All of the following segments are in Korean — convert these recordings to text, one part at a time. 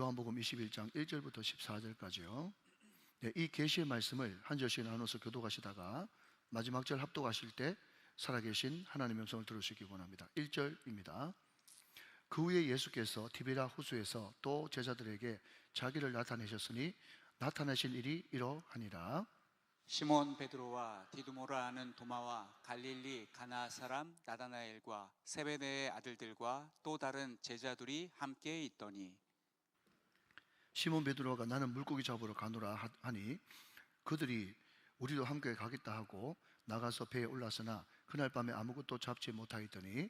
요한복음 21장 1절부터 14절까지요. 네, 이 계시의 말씀을 한 절씩 나눠서 교독하시다가 마지막 절 합독하실 때 살아계신 하나님의 음성을 들으시기 원합니다. 1절입니다. 그 후에 예수께서 디베랴 호수에서 또 제자들에게 자기를 나타내셨으니 나타내신 일이 이러하니라. 시몬 베드로와 디두모라 하는 도마와 갈릴리 가나 사람 나다나엘과 세베대의 아들들과 또 다른 제자들이 함께 있더니 시몬 베드로가 나는 물고기 잡으러 가노라 하니 그들이 우리도 함께 가겠다 하고 나가서 배에 올랐으나 그날 밤에 아무것도 잡지 못하였더니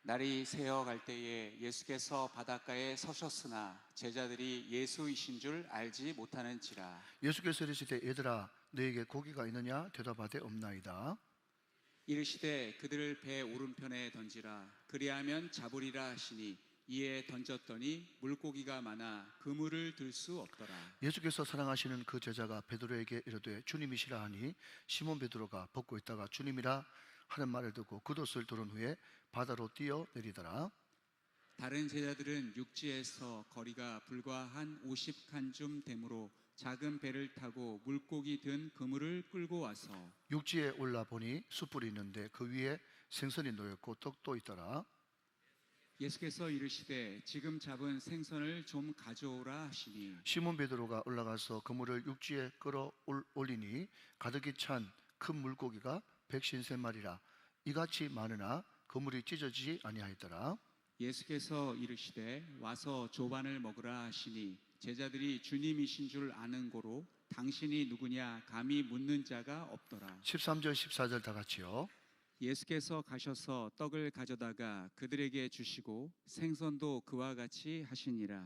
날이 새어갈 때에 예수께서 바닷가에 서셨으나 제자들이 예수이신 줄 알지 못하는지라. 예수께서 이르시되 얘들아 너에게 고기가 있느냐 대답하되 없나이다. 이르시되 그들을 배 오른편에 던지라. 그리하면 잡으리라 하시니 이에 던졌더니 물고기가 많아 그물을 들 수 없더라. 예수께서 사랑하시는 그 제자가 베드로에게 이르되 주님이시라 하니 시몬 베드로가 벗고 있다가 주님이라 하는 말을 듣고 겉옷을 두른 후에 바다로 뛰어내리더라. 다른 제자들은 육지에서 거리가 불과 한 50칸쯤 되므로 작은 배를 타고 물고기 든 그물을 끌고 와서 육지에 올라 보니 숯불이 있는데 그 위에 생선이 놓였고 떡도 있더라. 예수께서 이르시되 지금 잡은 생선을 좀 가져오라 하시니 시몬 베드로가 올라가서 그물을 육지에 끌어 올리니 가득히 찬 큰 물고기가 153마리라 이같이 많으나 그물이 찢어지지 아니하였더라. 예수께서 이르시되 와서 조반을 먹으라 하시니 제자들이 주님이신 줄 아는 고로 당신이 누구냐 감히 묻는 자가 없더라. 13절 14절 다 같이요. 예수께서 가셔서 떡을 가져다가 그들에게 주시고 생선도 그와 같이 하시니라.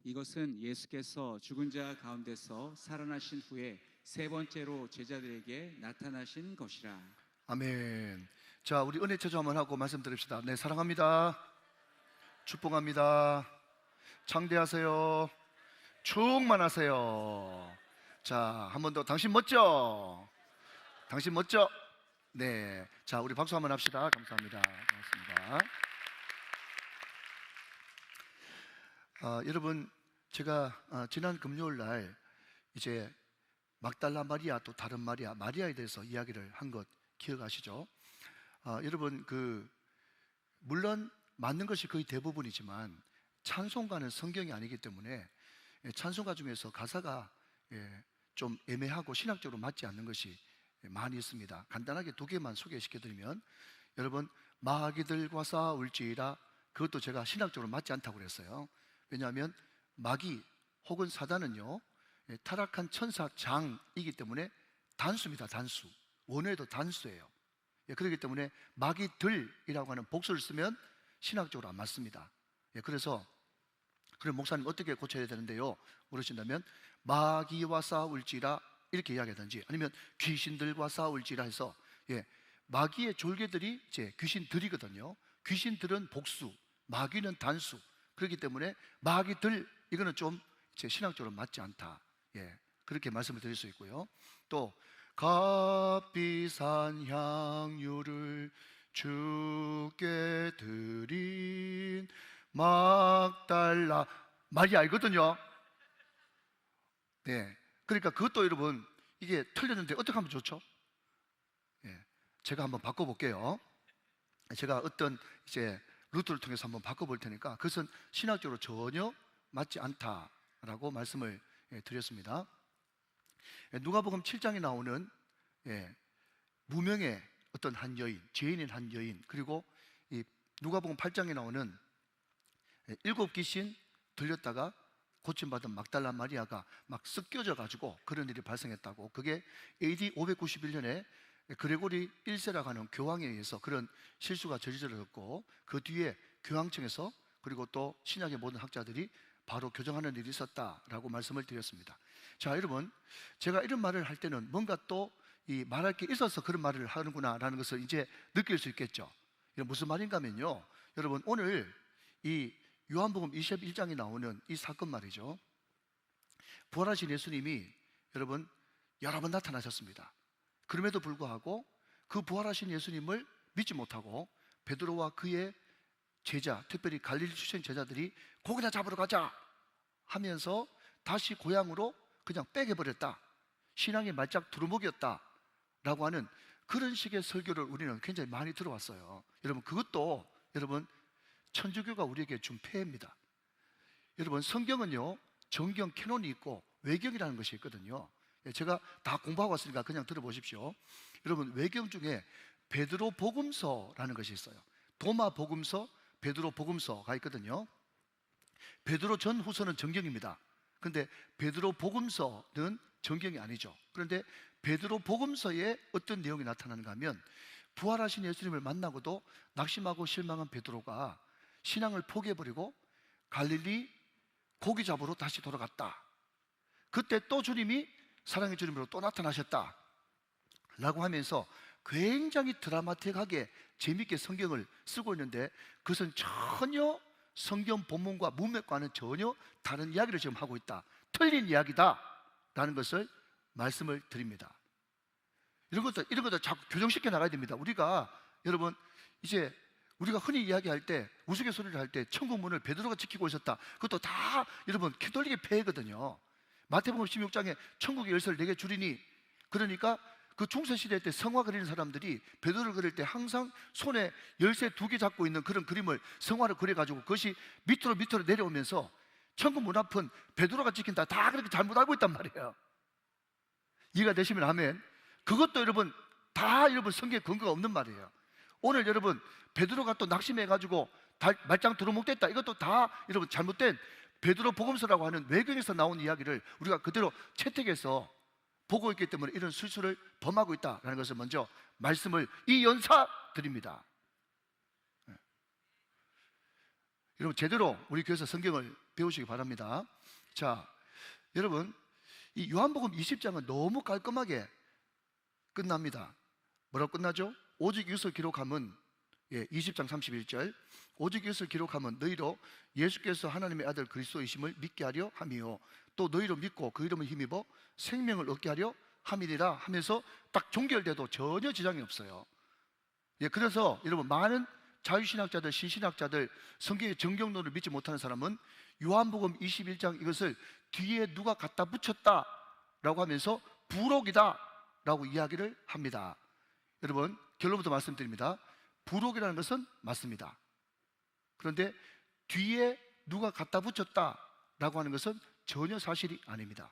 이것은 예수께서 죽은 자 가운데서 살아나신 후에 세 번째로 제자들에게 나타나신 것이라. 아멘. 자, 우리 은혜 체조 한번 하고 말씀드립시다. 네, 사랑합니다. 축복합니다. 창대하세요. 충만하세요. 자, 한 번 더. 당신 멋져. 당신 멋져. 네. 자, 우리 박수 한번 합시다. 감사합니다. 고맙습니다. 여러분, 제가 지난 금요일 날 이제 막달라 마리아 또 다른 마리아에 대해서 이야기를 한 것 기억하시죠? 여러분, 물론 맞는 것이 거의 대부분이지만 찬송가는 성경이 아니기 때문에 찬송가 중에서 가사가 좀 애매하고 신학적으로 맞지 않는 것이 많이 있습니다. 간단하게 두 개만 소개시켜드리면, 여러분, 마귀들과 싸울지라, 그것도 제가 신학적으로 맞지 않다고 그랬어요. 왜냐하면 마귀 혹은 사단은요 타락한 천사장이기 때문에 단수입니다. 단수. 원어에도 단수예요. 그렇기 때문에 마귀들이라고 하는 복수를 쓰면 신학적으로 안 맞습니다. 그래서 그럼 목사님 어떻게 고쳐야 되는데요? 물으신다면 마귀와 싸울지라 이렇게 이야기하든지, 아니면 귀신들과 싸울지라 해서, 마귀의 졸개들이 이제 귀신들이거든요. 귀신들은 복수, 마귀는 단수. 그렇기 때문에 마귀들, 이거는 좀 제 신학적으로 맞지 않다. 그렇게 말씀을 드릴 수 있고요. 또 값비싼 향유를 주께 드린 막달라 마리아이거든요. 네, 그러니까 그것도 여러분 이게 틀렸는데 어떻게 하면 좋죠? 제가 한번 바꿔볼게요. 제가 어떤 이제 루트를 통해서 한번 바꿔볼 테니까 그것은 신학적으로 전혀 맞지 않다라고 말씀을 드렸습니다. 누가복음 7장에 나오는 무명의 어떤 한 여인, 죄인인 한 여인, 그리고 이 누가복음 8장에 나오는 7귀신 들렸다가 고침받은 막달라 마리아가 막 섞여져 가지고 그런 일이 발생했다고. 그게 AD 591년에 그레고리 1세라고 하는 교황에 의해서 그런 실수가 저지러졌고, 그 뒤에 교황청에서 그리고 또 신약의 모든 학자들이 바로 교정하는 일이 있었다라고 말씀을 드렸습니다. 자, 여러분, 제가 이런 말을 할 때는 뭔가 또 이 말할 게 있어서 그런 말을 하는구나라는 것을 이제 느낄 수 있겠죠. 이게 무슨 말인가 하면요, 여러분, 오늘 이 요한복음 21장에 나오는 이 사건 말이죠. 부활하신 예수님이 여러분 여러 번 나타나셨습니다. 그럼에도 불구하고 그 부활하신 예수님을 믿지 못하고 베드로와 그의 제자, 특별히 갈릴리 출신 제자들이 고기나 잡으러 가자 하면서 다시 고향으로 그냥 빼겨버렸다, 신앙이 말짝 두루묵이었다 라고 하는 그런 식의 설교를 우리는 굉장히 많이 들어왔어요. 여러분, 그것도 여러분 천주교가 우리에게 준 폐해입니다. 여러분, 성경은요 정경 캐논이 있고 외경이라는 것이 있거든요. 제가 다 공부하고 왔으니까 그냥 들어보십시오. 여러분, 외경 중에 베드로 복음서라는 것이 있어요. 도마 복음서, 베드로 복음서가 있거든요. 베드로 전후서는 정경입니다. 그런데 베드로 복음서는 정경이 아니죠. 그런데 베드로 복음서에 어떤 내용이 나타나는가 하면, 부활하신 예수님을 만나고도 낙심하고 실망한 베드로가 신앙을 포기해버리고 갈릴리 고기 잡으러 다시 돌아갔다. 그때 또 주님이 사랑의 주님으로 또 나타나셨다 라고 하면서 굉장히 드라마틱하게 재밌게 성경을 쓰고 있는데, 그것은 전혀 성경 본문과 문맥과는 전혀 다른 이야기를 지금 하고 있다, 틀린 이야기다 라는 것을 말씀을 드립니다. 이런 것도 자꾸 교정시켜 나가야 됩니다. 우리가 여러분, 이제 우리가 흔히 이야기할 때, 우스갯소리를 할 때 천국 문을 베드로가 지키고 있었다, 그것도 다 여러분 캐톨릭의 폐해거든요. 마태복음 16장에 천국의 열쇠를 내게 주리니, 그러니까 그 중세시대 때 성화 그리는 사람들이 베드로를 그릴 때 항상 손에 열쇠 2개 잡고 있는 그런 그림을 성화를 그려가지고 그것이 밑으로 내려오면서 천국 문 앞은 베드로가 지킨다, 다 그렇게 잘못 알고 있단 말이에요. 이해가 되시면 아멘. 그것도 여러분 다 여러분 성경에 근거가 없는 말이에요. 오늘 여러분 베드로가 또 낙심해가지고 말짱 두루묵됐다, 이것도 다 여러분 잘못된 베드로 복음서라고 하는 외경에서 나온 이야기를 우리가 그대로 채택해서 보고 있기 때문에 이런 실수를 범하고 있다는 것을 먼저 말씀을 이 연사 드립니다. 여러분, 제대로 우리 교회에서 성경을 배우시기 바랍니다. 자, 여러분, 이 요한복음 20장은 너무 깔끔하게 끝납니다. 뭐라고 끝나죠? 오직 이것을 기록함은, 20장 31절, 오직 이것을 기록함은 너희로 예수께서 하나님의 아들 그리스도이심을 믿게 하려 함이요, 또 너희로 믿고 그 이름을 힘입어 생명을 얻게 하려 함이니라 하면서 딱 종결돼도 전혀 지장이 없어요. 그래서 여러분, 많은 자유신학자들, 신신학자들, 성경의 정경론을 믿지 못하는 사람은 요한복음 21장 이것을 뒤에 누가 갖다 붙였다 라고 하면서 부록이다 라고 이야기를 합니다. 여러분, 결론부터 말씀드립니다. 부록이라는 것은 맞습니다. 그런데 뒤에 누가 갖다 붙였다 라고 하는 것은 전혀 사실이 아닙니다.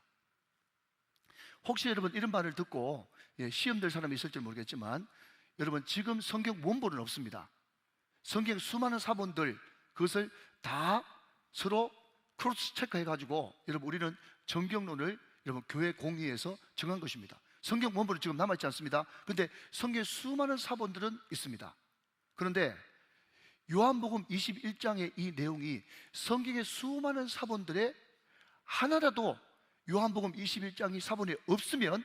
혹시 여러분 이런 말을 듣고 시험 될 사람이 있을지 모르겠지만, 여러분 지금 성경 원본은 없습니다. 성경 수많은 사본들, 그것을 다 서로 크로스 체크해 가지고 여러분 우리는 정경론을 여러분 교회 공의에서 정한 것입니다. 성경 원본은 지금 남아있지 않습니다. 그런데 성경의 수많은 사본들은 있습니다. 그런데 요한복음 21장의 이 내용이 성경의 수많은 사본들의 하나라도 요한복음 21장이 사본에 없으면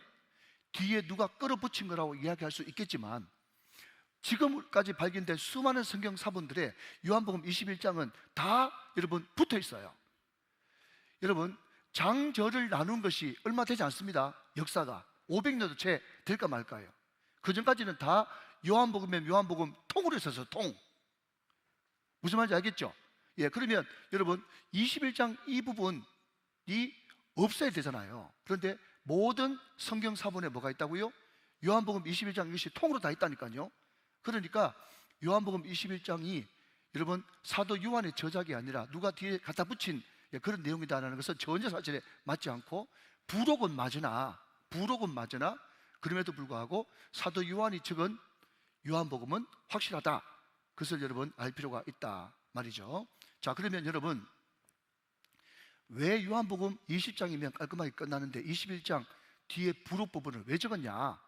뒤에 누가 끌어붙인 거라고 이야기할 수 있겠지만, 지금까지 발견된 수많은 성경 사본들의 요한복음 21장은 다 여러분 붙어 있어요. 여러분, 장절을 나눈 것이 얼마 되지 않습니다. 역사가 500년도 채 될까 말까요. 그 전까지는 다 요한복음이면 요한복음 통으로 있어서 통. 무슨 말인지 알겠죠? 그러면 여러분 21장 이 부분이 없어야 되잖아요. 그런데 모든 성경 사본에 뭐가 있다고요? 요한복음 21장 이것이 통으로 다 있다니까요. 그러니까 요한복음 21장이 여러분 사도 요한의 저작이 아니라 누가 뒤에 갖다 붙인 그런 내용이다라는 것은 전혀 사실에 맞지 않고, 부록은 맞으나 그럼에도 불구하고 사도 요한이 적은 요한복음은 확실하다, 그것을 여러분 알 필요가 있다 말이죠. 자, 그러면 여러분 왜 요한복음 20장이면 깔끔하게 끝나는데 21장 뒤에 부록 부분을 왜 적었냐?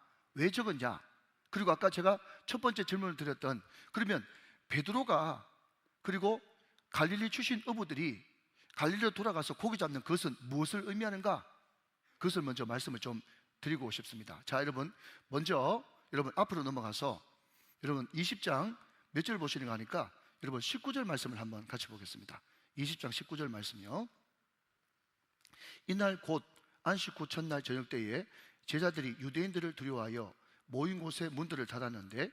그리고 아까 제가 첫 번째 질문을 드렸던, 그러면 베드로가 그리고 갈릴리 출신 어부들이 갈릴리로 돌아가서 고기 잡는 그것은 무엇을 의미하는가? 그것을 먼저 말씀을 좀 드리고 싶습니다. 자, 여러분 먼저 여러분 앞으로 넘어가서 여러분 20장 몇 절 보시는가 하니까 여러분 19절 말씀을 한번 같이 보겠습니다. 20장 19절 말씀이요. 이날 곧 안식 후 첫날 저녁 때에 제자들이 유대인들을 두려워하여 모인 곳에 문들을 닫았는데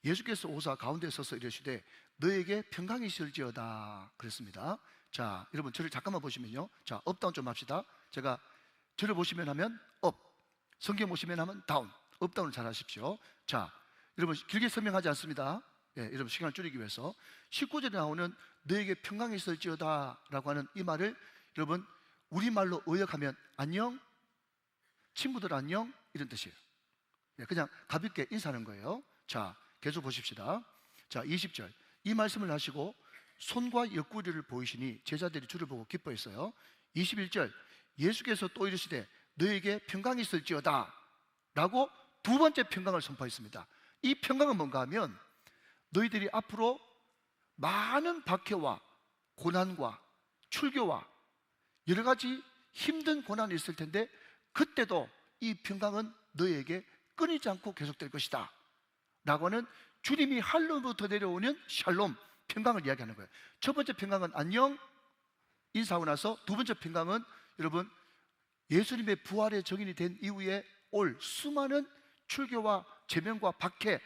예수께서 오사 가운데 서서 이르시되 너에게 평강이 있을지어다 그랬습니다. 자, 여러분 저를 잠깐만 보시면요. 자, 업다운 좀 합시다. 제가 저를 보시면 하면 업, 성경 보시면 하면 다운, 업다운을 잘 하십시오. 자, 여러분 길게 설명하지 않습니다. 예, 여러분 시간을 줄이기 위해서 19절에 나오는 너에게 평강이 있을지어다 라고 하는 이 말을 여러분 우리말로 의역하면 안녕, 친구들 안녕, 이런 뜻이에요. 예, 그냥 가볍게 인사하는 거예요. 자, 계속 보십시다. 자, 20절 이 말씀을 하시고 손과 옆구리를 보이시니 제자들이 주를 보고 기뻐했어요. 21절 예수께서 또 이르시되 너에게 평강이 있을지어다 라고 두 번째 평강을 선포했습니다. 이 평강은 뭔가 하면 너희들이 앞으로 많은 박해와 고난과 출교와 여러 가지 힘든 고난이 있을 텐데 그때도 이 평강은 너희에게 끊이지 않고 계속될 것이다 라고 하는 주님이 하늘로부터 내려오는 샬롬, 평강을 이야기하는 거예요. 첫 번째 평강은 안녕, 인사하고 나서 두 번째 평강은 여러분 예수님의 부활의 정인이 된 이후에 올 수많은 출교와 제명과 박해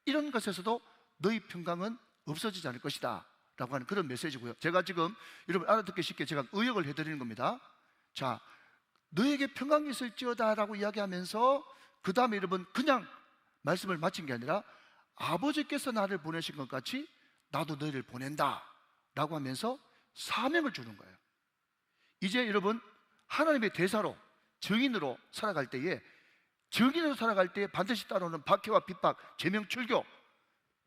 이런 것에서도 너희 평강은 없어지지 않을 것이다 라고 하는 그런 메시지고요. 제가 지금 여러분 알아듣기 쉽게 제가 의역을 해드리는 겁니다. 자, 너에게 평강이 있을지어다 라고 이야기하면서 그 다음에 여러분 그냥 말씀을 마친 게 아니라 아버지께서 나를 보내신 것 같이 나도 너희를 보낸다 라고 하면서 사명을 주는 거예요. 이제 여러분 하나님의 대사로 증인으로 살아갈 때에 증인으로 살아갈 때에 반드시 따라오는 박해와 핍박, 제명, 출교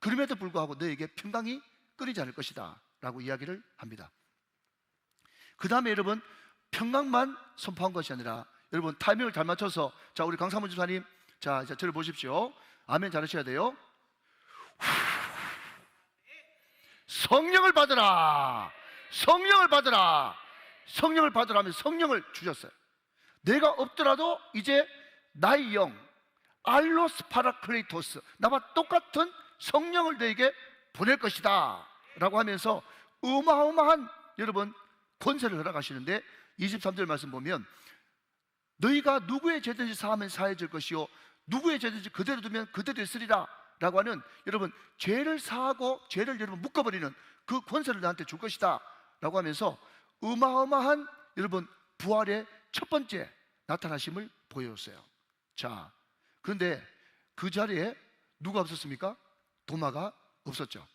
그럼에도 불구하고 너에게 평강이 끊이지 않을 것이다 라고 이야기를 합니다. 그 다음에 여러분 평강만 선포한 것이 아니라 여러분 타이밍을 잘 맞춰서 자 우리 강사문 집사님 자 저를 보십시오. 아멘 잘하셔야 돼요. 성령을 받으라, 성령을 받으라, 성령을 받으라 하면서 성령을 주셨어요. 내가 없더라도 이제 나의 영 알로스 파라클레이토스 나와 똑같은 성령을 너에게 보낼 것이다 라고 하면서 어마어마한 여러분 권세를 허락하시는데 23절 말씀 보면 너희가 누구의 죄든지 사하면 사해질 것이요 누구의 죄든지 그대로 두면 그대로 있으리라 라고 하는 여러분 죄를 사하고 죄를 여러분 묶어버리는 그 권세를 너한테 줄 것이다 라고 하면서 어마어마한 여러분 부활의 첫 번째 나타나심을 보여줬어요. 자, 그런데 그 자리에 누가 없었습니까? 도마가 없었죠.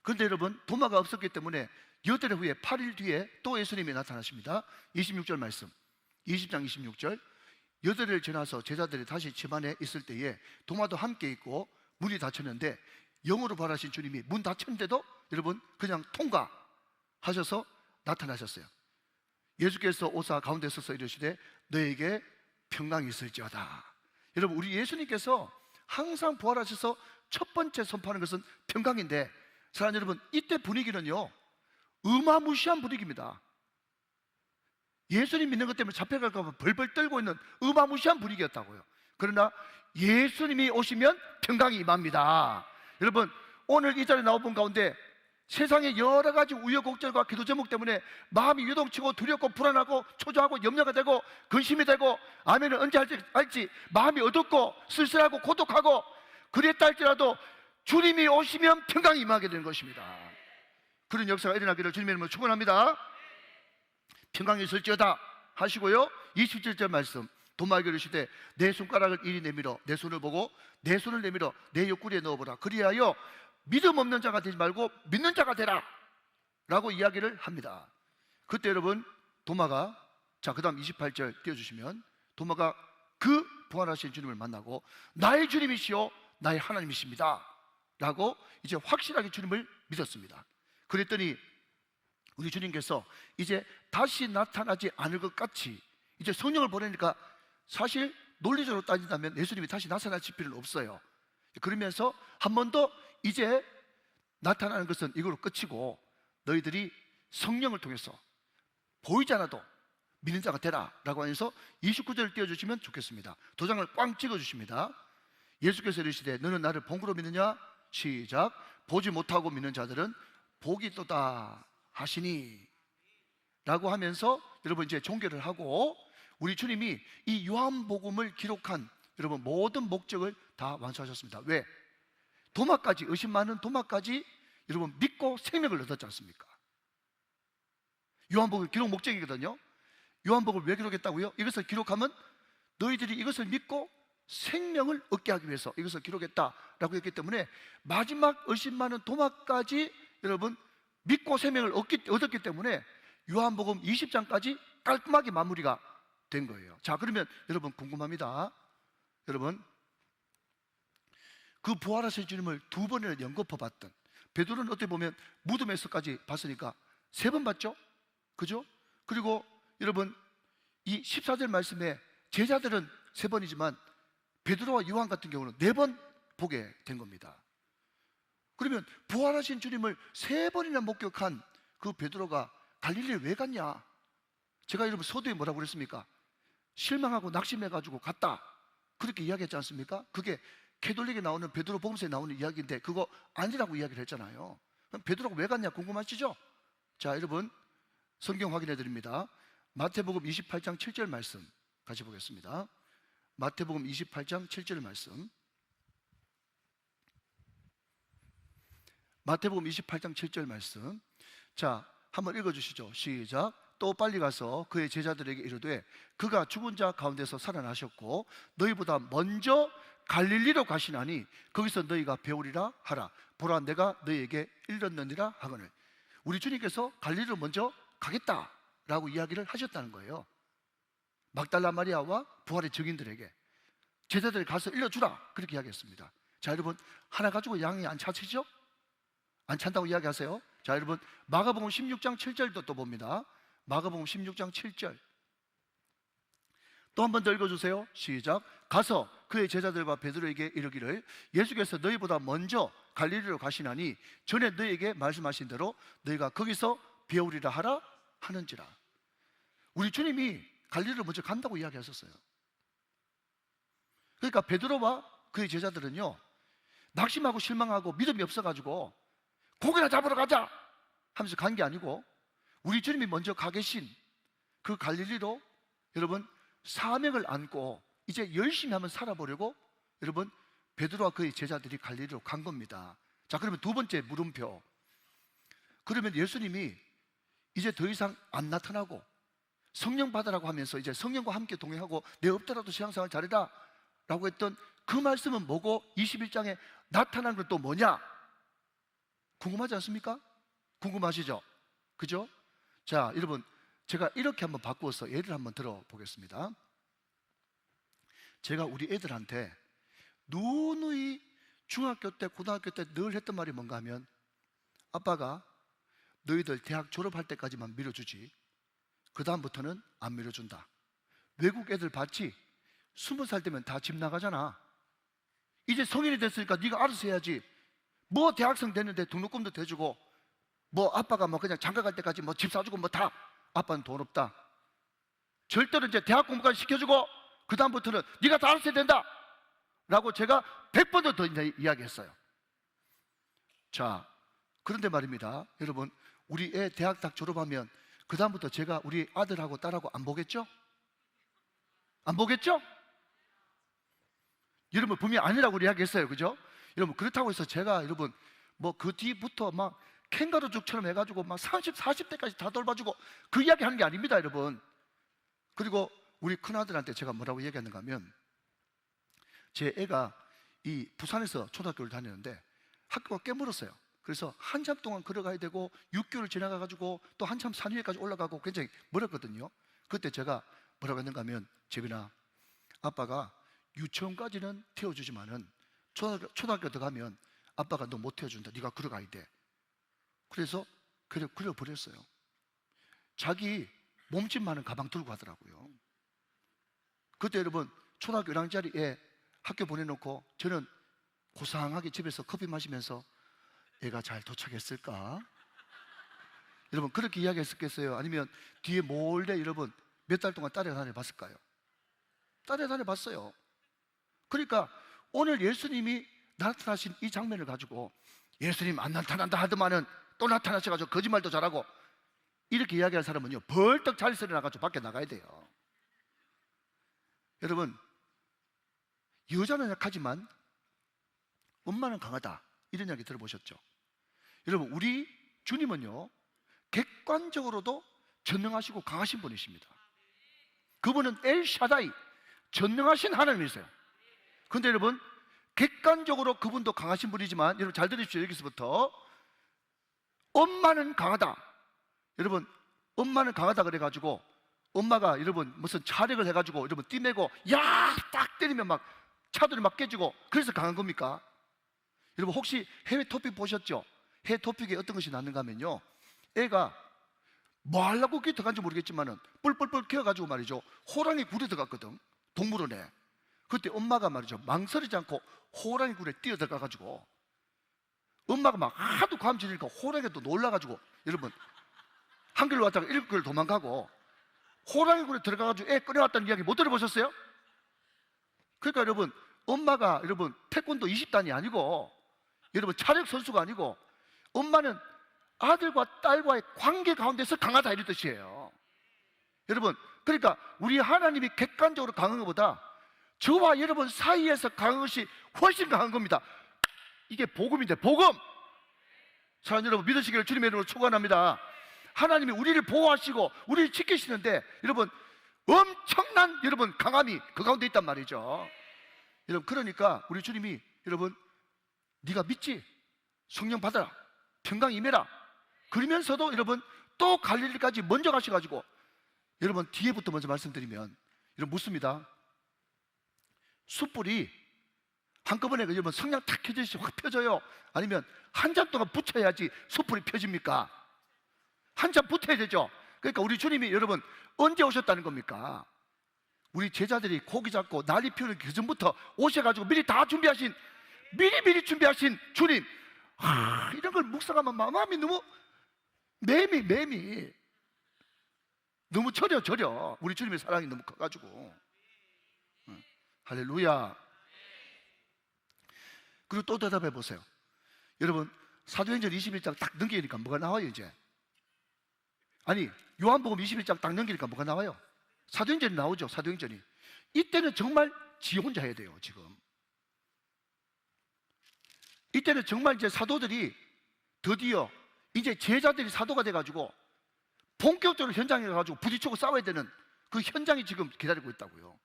그런데 여러분 도마가 없었기 때문에 여덟 해 후에 8일 뒤에 또 예수님이 나타나십니다. 26절 말씀 20장 26절 여덟 해를 지나서 제자들이 다시 집 안에 있을 때에 도마도 함께 있고 문이 닫혔는데 영으로 발하신 주님이 문 닫혔는데도 여러분 그냥 통과하셔서 나타나셨어요. 예수께서 오사 가운데 서서 이르시되 너에게 평강이 있을지어다. 여러분 우리 예수님께서 항상 부활하셔서 첫 번째 선포하는 것은 평강인데 사랑하는 여러분 이때 분위기는요 어마무시한 분위기입니다. 예수님 믿는 것 때문에 잡혀갈까 봐 벌벌 떨고 있는 어마무시한 분위기였다고요. 그러나 예수님이 오시면 평강이 임합니다. 여러분 오늘 이 자리에 나온 분 가운데 세상의 여러 가지 우여곡절과 기도 제목 때문에 마음이 유동치고 두렵고 불안하고 초조하고 염려가 되고 근심이 되고 아멘을 언제 할지 마음이 어둡고 쓸쓸하고 고독하고 그랬다 할지라도 주님이 오시면 평강이 임하게 되는 것입니다. 그런 역사가 일어나기를 주님의 이름으로 축원합니다. 평강이 있을지어다 하시고요 27절 말씀 도마에게 이르시되 내 손가락을 이리 내밀어 내 손을 보고 내 손을 내밀어 내 옆구리에 넣어보라. 그리하여 믿음 없는 자가 되지 말고 믿는 자가 되라 라고 이야기를 합니다. 그때 여러분 도마가 자 그 다음 28절 띄워주시면 도마가 그 부활하신 주님을 만나고 나의 주님이시요 나의 하나님이십니다 라고 이제 확실하게 주님을 믿었습니다. 그랬더니 우리 주님께서 이제 다시 나타나지 않을 것 같이 이제 성령을 보내니까 사실 논리적으로 따진다면 예수님이 다시 나타나실 필요는 없어요. 그러면서 한 번 더 이제 나타나는 것은 이걸로 끝이고 너희들이 성령을 통해서 보이지 않아도 믿는 자가 되라 라고 하면서 29절을 띄워주시면 좋겠습니다. 도장을 꽝 찍어주십니다. 예수께서 이르시되 너는 나를 본구로 믿느냐? 시작. 보지 못하고 믿는 자들은 복이 있도다 하시니 라고 하면서 여러분 이제 종교를 하고 우리 주님이 이 요한복음을 기록한 여러분 모든 목적을 다 완수하셨습니다. 왜? 도마까지 의심 많은 도마까지 여러분 믿고 생명을 얻었지 않습니까? 요한복음 기록 목적이거든요. 요한복음을 왜 기록했다고요? 이것을 기록하면 너희들이 이것을 믿고 생명을 얻게 하기 위해서 이것을 기록했다라고 했기 때문에 마지막 의심 많은 도마까지 여러분 믿고 생명을 얻었기 때문에 요한복음 20장까지 깔끔하게 마무리가 된 거예요. 자, 그러면 여러분 궁금합니다. 여러분, 그 부활하신 주님을 두 번이나 연거푸 봤던 베드로는 어떻게 보면 무덤에서까지 봤으니까 세 번 봤죠? 그죠? 그리고 여러분 이 14절 말씀에 제자들은 세 번이지만 베드로와 요한 같은 경우는 네 번 보게 된 겁니다. 그러면 부활하신 주님을 세 번이나 목격한 그 베드로가 갈릴리에 왜 갔냐? 제가 여러분 서두에 뭐라고 그랬습니까? 실망하고 낙심해가지고 갔다, 그렇게 이야기했지 않습니까? 그게 캐톨릭에 나오는 베드로 복음서에 나오는 이야기인데 그거 아니라고 이야기를 했잖아요. 그럼 베드로가 왜 갔냐 궁금하시죠? 자, 여러분 성경 확인해 드립니다. 마태복음 28장 7절 말씀 같이 보겠습니다. 마태복음 28장 7절 말씀. 마태복음 28장 7절 말씀. 자, 한번 읽어주시죠. 시작. 또 빨리 가서 그의 제자들에게 이르되 그가 죽은 자 가운데서 살아나셨고 너희보다 먼저 갈릴리로 가시나니 거기서 너희가 배우리라 하라. 보라, 내가 너희에게 일렀느니라 하거늘. 우리 주님께서 갈릴리로 먼저 가겠다라고 이야기를 하셨다는 거예요. 막달라 마리아와 부활의 증인들에게 제자들이 가서 일러주라, 그렇게 이야기했습니다. 자, 여러분 하나 가지고 양이 안 차시죠? 안 찬다고 이야기하세요. 자, 여러분 마가복음 16장 7절도 또 봅니다. 마가복음 16장 7절 또 한 번 더 읽어주세요. 시작. 가서 그의 제자들과 베드로에게 이르기를 예수께서 너희보다 먼저 갈릴리로 가시나니 전에 너희에게 말씀하신 대로 너희가 거기서 배우리라 하라 하는지라. 우리 주님이 갈릴리로 먼저 간다고 이야기하셨어요. 그러니까 베드로와 그의 제자들은요 낙심하고 실망하고 믿음이 없어가지고 고기나 잡으러 가자 하면서 간 게 아니고 우리 주님이 먼저 가 계신 그 갈릴리로 여러분 사명을 안고 이제 열심히 한번 살아보려고 여러분 베드로와 그의 제자들이 갈릴리로 간 겁니다. 자, 그러면 두 번째 물음표. 그러면 예수님이 이제 더 이상 안 나타나고 성령 받으라고 하면서 이제 성령과 함께 동행하고 내 없더라도 신앙생활 잘해라 라고 했던 그 말씀은 뭐고 21장에 나타난 건 또 뭐냐? 궁금하지 않습니까? 궁금하시죠? 그죠? 자, 여러분 제가 이렇게 한번 바꾸어서 예를 한번 들어보겠습니다. 제가 우리 애들한테 누누이 중학교 때 고등학교 때 늘 했던 말이 뭔가 하면 아빠가 너희들 대학 졸업할 때까지만 밀어주지 그 다음부터는 안 밀어준다. 외국 애들 봤지? 20살 되면 다 집 나가잖아. 이제 성인이 됐으니까 네가 알아서 해야지. 뭐 대학생 됐는데 등록금도 대주고 뭐 아빠가 뭐 그냥 장가 갈 때까지 뭐 집 사주고 뭐 다 아빠는 돈 없다. 절대로 이제 대학 공부까지 시켜주고 그 다음부터는 네가 다 알아서 해야 된다 라고 제가 100번도 더 이제 이야기했어요. 자, 그런데 말입니다. 여러분 우리 애 대학 딱 졸업하면 그 다음부터 제가 우리 아들하고 딸하고 안 보겠죠? 안 보겠죠? 여러분 분명히 아니라고 이야기했어요. 그죠? 여러분 그렇다고 해서 제가 여러분 뭐 그 뒤부터 막 캥거루족처럼 해가지고 막 30, 40대까지 다 돌봐주고 그 이야기 하는 게 아닙니다, 여러분. 그리고 우리 큰아들한테 제가 뭐라고 얘기했는가 하면 제 애가 이 부산에서 초등학교를 다니는데 학교가 꽤 멀었어요. 그래서 한참 동안 걸어가야 되고 6개월 지나가가지고 또 한참 산 위에까지 올라가고 굉장히 멀었거든요. 그때 제가 뭐라고 했는가 하면 재빈아, 아빠가 유치원까지는 태워주지만은 초등학교 들어가면 아빠가 너 못 태워준다. 네가 걸어가야 돼. 그래서 그려버렸어요. 자기 몸집 많은 가방 들고 가더라고요. 그때 여러분 초등학교 1학년짜리 애 학교 보내놓고 저는 고상하게 집에서 커피 마시면서 애가 잘 도착했을까? 여러분 그렇게 이야기했었겠어요? 아니면 뒤에 몰래 여러분 몇 달 동안 따라다녀 봤을까요? 따라다녀 봤어요. 그러니까 오늘 예수님이 나타나신 이 장면을 가지고 예수님 안 나타난다 하더만은 또 나타나셔가지고 거짓말도 잘하고 이렇게 이야기할 사람은요 벌떡 자리에서 일어나가지고 밖에 나가야 돼요. 여러분 여자는 약하지만 엄마는 강하다, 이런 이야기 들어보셨죠? 여러분 우리 주님은요 객관적으로도 전능하시고 강하신 분이십니다. 그분은 엘샤다이, 전능하신 하나님이세요. 그런데 여러분, 객관적으로 그분도 강하신 분이지만, 여러분 잘 들으십시오. 여기서부터 엄마는 강하다. 여러분, 엄마는 강하다 그래가지고 엄마가 여러분 무슨 차력을 해가지고 여러분 띠매고 야 딱 때리면 막 차들이 막 깨지고 그래서 강한 겁니까? 여러분 혹시 해외 토픽 보셨죠? 해외 토픽에 어떤 것이 났는가 하면요, 애가 뭐 하려고 거기 들어간지 모르겠지만은 뿔뿔뿔 키워가지고 말이죠, 호랑이 굴에 들어갔거든, 동물원에. 그때 엄마가 말이죠, 망설이지 않고 호랑이 굴에 뛰어 들어가가지고 엄마가 막 하도 감지니까 호랑이가 또 놀라가지고 여러분 한 길로 왔다가 일곱 길로 도망가고 호랑이 굴에 들어가가지고 애 끌어왔다는 이야기 못 들어보셨어요? 그러니까 여러분, 엄마가 여러분 태권도 20단이 아니고 여러분 차력 선수가 아니고 엄마는 아들과 딸과의 관계 가운데서 강하다 이런 뜻이에요. 여러분, 그러니까 우리 하나님이 객관적으로 강한 것보다 저와 여러분 사이에서 강한 것이 훨씬 강한 겁니다. 이게 복음인데, 복음! 사랑하는 여러분, 믿으시기를 주님의 이름으로 축원합니다. 하나님이 우리를 보호하시고 우리를 지키시는데 여러분 엄청난 여러분 강함이 그 가운데 있단 말이죠. 여러분, 그러니까 우리 주님이 여러분 네가 믿지? 성령 받아라, 평강 임해라. 그러면서도 여러분 또 갈릴리까지 먼저 가셔가지고 여러분 뒤에부터 먼저 말씀드리면 여러분 묻습니다. 숯불이 한꺼번에 여러분 성냥 탁 켜지듯이 확 펴져요? 아니면 한 잔 동안 붙여야지 숯불이 펴집니까? 한 잔 붙어야 되죠. 그러니까 우리 주님이 여러분 언제 오셨다는 겁니까? 우리 제자들이 고기 잡고 난리 피우는 그 전부터 오셔가지고 미리 다 준비하신, 미리 준비하신 주님. 이런 걸 묵상하면 마음이 너무 매미 너무 저려. 우리 주님의 사랑이 너무 커가지고. 할렐루야. 그리고 또 대답해 보세요. 여러분 사도행전 21장 딱 넘기니까 뭐가 나와요 이제? 아니 요한복음 21장 딱 넘기니까 뭐가 나와요? 사도행전이 나오죠. 사도행전이. 이때는 정말 지 혼자 해야 돼요. 지금 이때는 정말 이제 사도들이 드디어 이제 제자들이 사도가 돼가지고 본격적으로 현장에 가가지고 부딪히고 싸워야 되는 그 현장이 지금 기다리고 있다고요.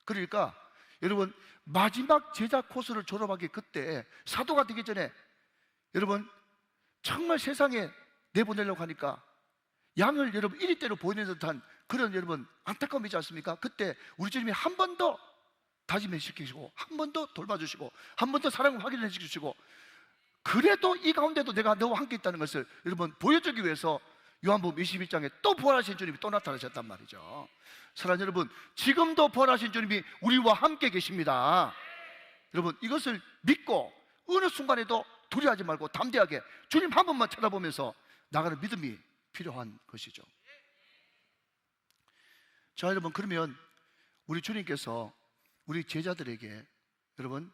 그러니까 여러분 마지막 제자 코스를 졸업하기, 그때 사도가 되기 전에 여러분 정말 세상에 내보내려고 하니까 양을 여러분 이리대로 보이는 듯한 그런 여러분 안타까움이지 않습니까? 그때 우리 주님이 한 번 더 다짐해 시키시고 한 번 더 돌봐주시고 한 번 더 사랑을 확인해 주시고, 그래도 이 가운데도 내가 너와 함께 있다는 것을 여러분 보여주기 위해서 요한복음 21장에 또 부활하신 주님이 또 나타나셨단 말이죠. 사랑하는 여러분, 지금도 부활하신 주님이 우리와 함께 계십니다. 여러분 이것을 믿고 어느 순간에도 두려워하지 말고 담대하게 주님 한 번만 쳐다보면서 나가는 믿음이 필요한 것이죠. 자 여러분, 그러면 우리 주님께서 우리 제자들에게 여러분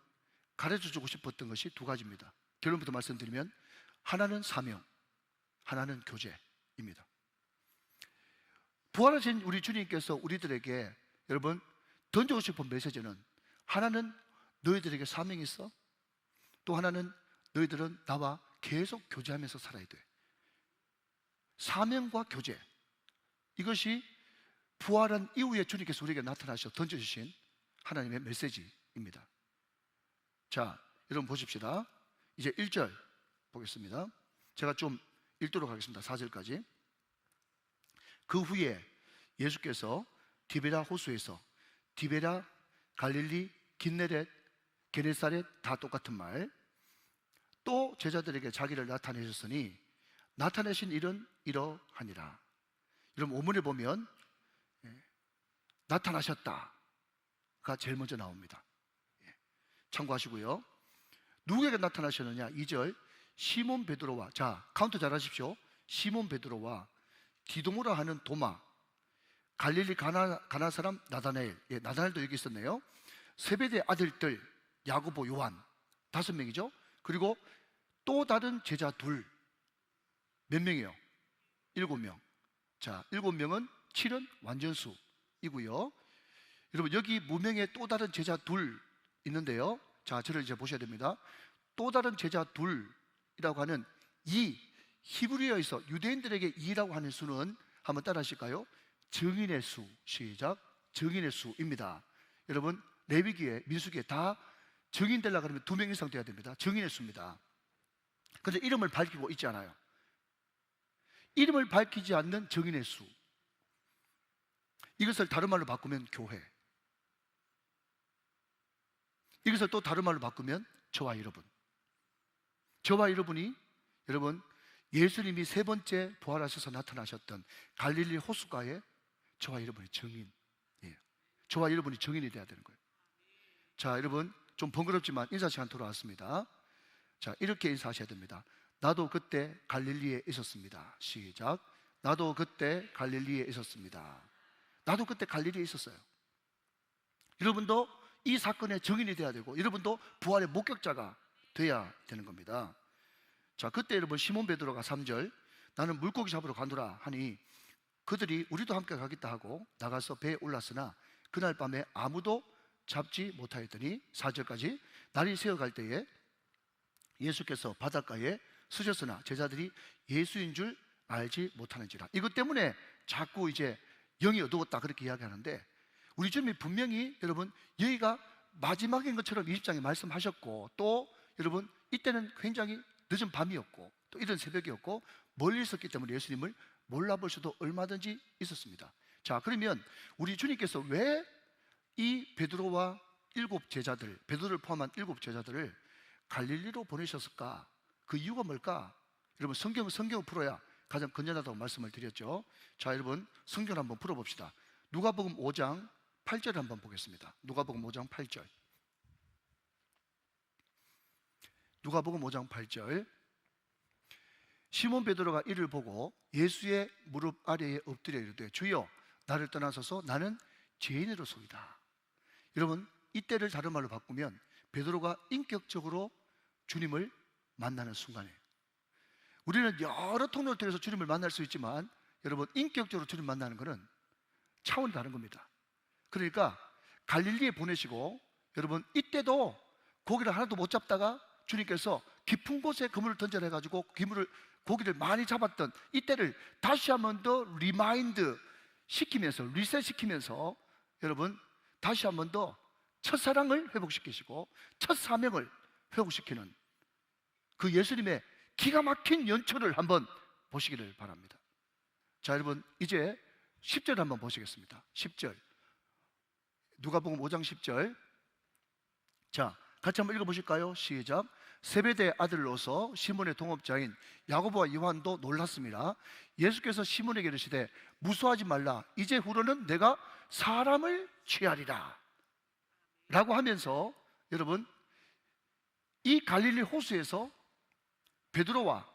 가르쳐주고 싶었던 것이 두 가지입니다. 결론부터 말씀드리면 하나는 사명, 하나는 교제입니다. 부활하신 우리 주님께서 우리들에게 여러분 던져주고 싶은 메시지는, 하나는 너희들에게 사명이 있어, 또 하나는 너희들은 나와 계속 교제하면서 살아야 돼. 사명과 교제, 이것이 부활한 이후에 주님께서 우리에게 나타나셔 던져주신 하나님의 메시지입니다. 자 여러분 보십시다. 이제 1절 보겠습니다. 제가 좀 읽도록 하겠습니다. 4절까지. 그 후에 예수께서 디베라 호수에서, 디베라, 갈릴리, 긴네렛, 게네사렛 다 똑같은 말, 또 제자들에게 자기를 나타내셨으니 나타내신 일은 이러하니라. 여러분 오문에 보면 나타나셨다가 제일 먼저 나옵니다. 참고하시고요. 누구에게 나타나셨느냐? 2절 시몬 베드로와, 자 카운트 잘 하십시오. 시몬 베드로와 디도모라 하는 도마, 갈릴리 가나 사람 나다나엘, 나다나엘도 여기 있었네요. 세베대 아들들 야고보, 요한, 5명이죠. 그리고 또 다른 제자 둘, 몇 명이에요? 7명. 자 7명은 7은 완전수이고요. 여러분 여기 무명의 또 다른 제자 둘 있는데요. 자 저를 이제 보셔야 됩니다. 또 다른 제자 둘이라고 하는 이 히브리어에서 유대인들에게 이라고 하는 수는 한번 따라 하실까요? 증인의 수. 시작. 증인의 수입니다. 여러분, 레위기에 민수기에 다 증인 되려고 하면 2명 이상 돼야 됩니다. 증인의 수입니다. 그런데 이름을 밝히고 있지 않아요. 이름을 밝히지 않는 증인의 수, 이것을 다른 말로 바꾸면 교회, 이것을 또 다른 말로 바꾸면 저와 여러분. 저와 여러분이, 여러분, 예수님이 3번째 부활하셔서 나타나셨던 갈릴리 호숫가에 저와 여러분이 증인, 저와 여러분이 증인이 돼야 되는 거예요. 자, 여러분, 좀 번거롭지만 인사 시간 돌아왔습니다. 자, 이렇게 인사하셔야 됩니다. 나도 그때 갈릴리에 있었습니다. 시작. 나도 그때 갈릴리에 있었습니다. 나도 그때 갈릴리에 있었어요. 여러분도 이 사건의 증인이 돼야 되고, 여러분도 부활의 목격자가 돼야 되는 겁니다. 자, 그때 여러분 시몬 베드로가 3절 나는 물고기 잡으러 가노라 하니 그들이 우리도 함께 가겠다 하고 나가서 배에 올랐으나 그날 밤에 아무도 잡지 못하였더니 4절까지 날이 새어갈 때에 예수께서 바닷가에 서셨으나 제자들이 예수인 줄 알지 못하는지라. 이것 때문에 자꾸 이제 영이 어두웠다 그렇게 이야기하는데, 우리 주님이 분명히 여러분 여기가 마지막인 것처럼 20장에 말씀하셨고, 또 여러분 이때는 굉장히 늦은 밤이었고 또 이른 새벽이었고 멀리 있었기 때문에 예수님을 몰라볼 수도 얼마든지 있었습니다. 자, 그러면 우리 주님께서 왜 이 베드로와 7 제자들, 베드로를 포함한 7 제자들을 갈릴리로 보내셨을까? 그 이유가 뭘까? 여러분, 성경을 풀어야 가장 건전하다고 말씀을 드렸죠. 자, 여러분 성경을 한번 풀어봅시다. 누가복음 5장 8절을 한번 보겠습니다. 누가복음 5장 8절. 누가복음 5장 8절. 시몬 베드로가 이를 보고 예수의 무릎 아래에 엎드려 이르되 주여 나를 떠나소서 나는 죄인으로소이다. 여러분, 이때를 다른 말로 바꾸면 베드로가 인격적으로 주님을 만나는 순간이에요. 우리는 여러 통로를 통해서 주님을 만날 수 있지만 여러분, 인격적으로 주님 만나는 것은 차원이 다른 겁니다. 그러니까 갈릴리에 보내시고, 여러분 이때도 고기를 하나도 못 잡다가 주님께서 깊은 곳에 그물을 던져라 해가지고 고기를 많이 잡았던 이때를 다시 한 번 더 리마인드 시키면서, 리셋 시키면서 여러분 다시 한 번 더 첫사랑을 회복시키시고 첫 사명을 회복시키는 그 예수님의 기가 막힌 연출을 한번 보시기를 바랍니다. 자, 여러분 이제 10절 한번 보시겠습니다. 10절. 누가복음 5장 10절. 자, 같이 한번 읽어보실까요? 시작. 세베대의 아들로서 시몬의 동업자인 야고보와 요한도 놀랐습니다. 예수께서 시몬에게 이르시되 무수하지 말라. 이제 후로는 내가 사람을 취하리라 라고 하면서, 여러분 이 갈릴리 호수에서 베드로와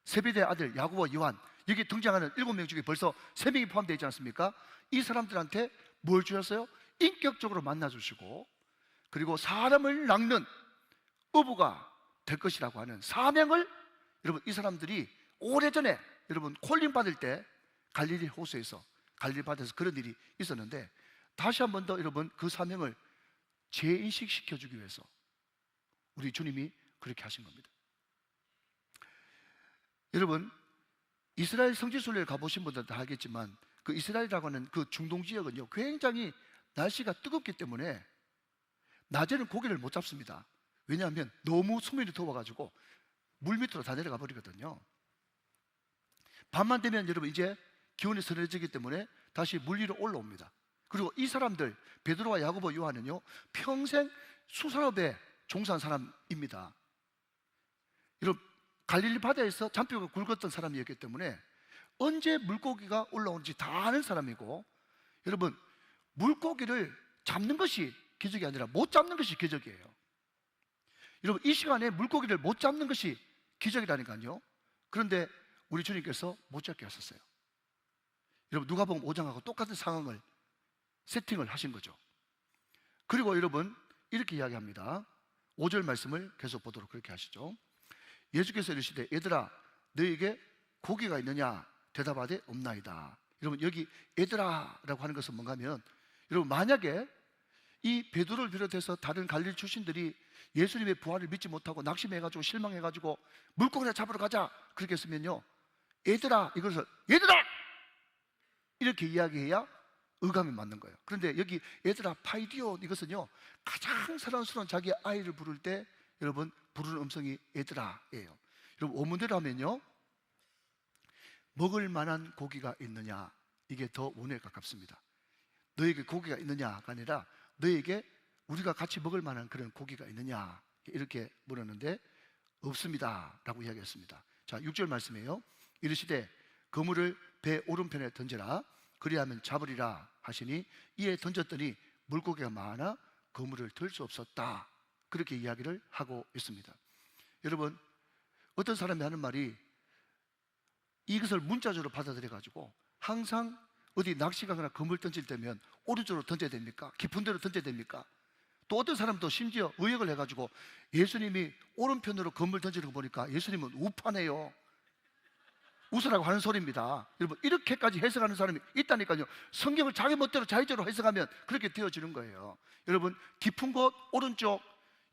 세베대의 아들 야고보와 요한, 여기 등장하는 7명 중에 벌써 3명이 포함되어 있지 않습니까? 이 사람들한테 뭘 주셨어요? 인격적으로 만나주시고, 그리고 사람을 낚는 어부가 될 것이라고 하는 사명을, 여러분 이 사람들이 오래전에 여러분 콜링 받을 때 갈릴리 호수에서, 갈릴리 바다에서 그런 일이 있었는데, 다시 한 번 더 여러분 그 사명을 재인식시켜주기 위해서 우리 주님이 그렇게 하신 겁니다. 여러분 이스라엘 성지순례를 가보신 분들 다 알겠지만 그 이스라엘이라고 하는 그 중동 지역은요 굉장히 날씨가 뜨겁기 때문에 낮에는 고기를 못 잡습니다. 왜냐하면 너무 수면이 더워가지고 물 밑으로 다 내려가 버리거든요. 밤만 되면 여러분 이제 기온이 서늘해지기 때문에 다시 물 위로 올라옵니다. 그리고 이 사람들 베드로와 야고보 요한은요 평생 수산업에 종사한 사람입니다. 여러분 갈릴리 바다에서 잔뼈가 굵었던 사람이었기 때문에 언제 물고기가 올라오는지 다 아는 사람이고, 여러분 물고기를 잡는 것이 기적이 아니라 못 잡는 것이 기적이에요. 여러분 이 시간에 물고기를 못 잡는 것이 기적이라니까요. 그런데 우리 주님께서 못 잡게 하셨어요. 여러분 누가복음 5장하고 똑같은 상황을 세팅을 하신 거죠. 그리고 여러분 이렇게 이야기합니다. 5절 말씀을 계속 보도록 그렇게 하시죠. 예수께서 이르시되 얘들아 너희에게 고기가 있느냐 대답하되 없나이다. 여러분 여기 얘들아 라고 하는 것은 뭔가 하면, 여러분 만약에 이 베드로를 비롯해서 다른 갈릴리 출신들이 예수님의 부활을 믿지 못하고 낙심해가지고 실망해가지고 물고기나 잡으러 가자 그렇게 했으면요, 얘들아 이것을 얘들아 이렇게 이야기해야 어감이 맞는 거예요. 그런데 여기 얘들아 파이디오 이것은요, 가장 사랑스러운 자기 아이를 부를 때 여러분 부르는 음성이 얘들아예요. 여러분 원문대로 하면요, 먹을 만한 고기가 있느냐, 이게 더 원어에 가깝습니다. 너에게 고기가 있느냐가 아니라 너에게 우리가 같이 먹을 만한 그런 고기가 있느냐, 이렇게 물었는데 없습니다 라고 이야기했습니다. 자, 6절 말씀이에요. 이르시되 그물을 배 오른편에 던져라, 그리하면 잡으리라 하시니 이에 던졌더니 물고기가 많아 그물을 들 수 없었다, 그렇게 이야기를 하고 있습니다. 여러분, 어떤 사람이 하는 말이 이것을 문자적으로 받아들여 가지고 항상 어디 낚시 가거나 그물 던질 때면 오른쪽으로 던져야 됩니까? 깊은 데로 던져야 됩니까? 또 어떤 사람도 심지어 의역을 해가지고 예수님이 오른편으로 그물 던지는 거 보니까 예수님은 우파네요, 웃으라고 하는 소리입니다. 여러분, 이렇게까지 해석하는 사람이 있다니까요. 성경을 자기 멋대로 자의적으로 해석하면 그렇게 되어지는 거예요. 여러분, 깊은 곳 오른쪽,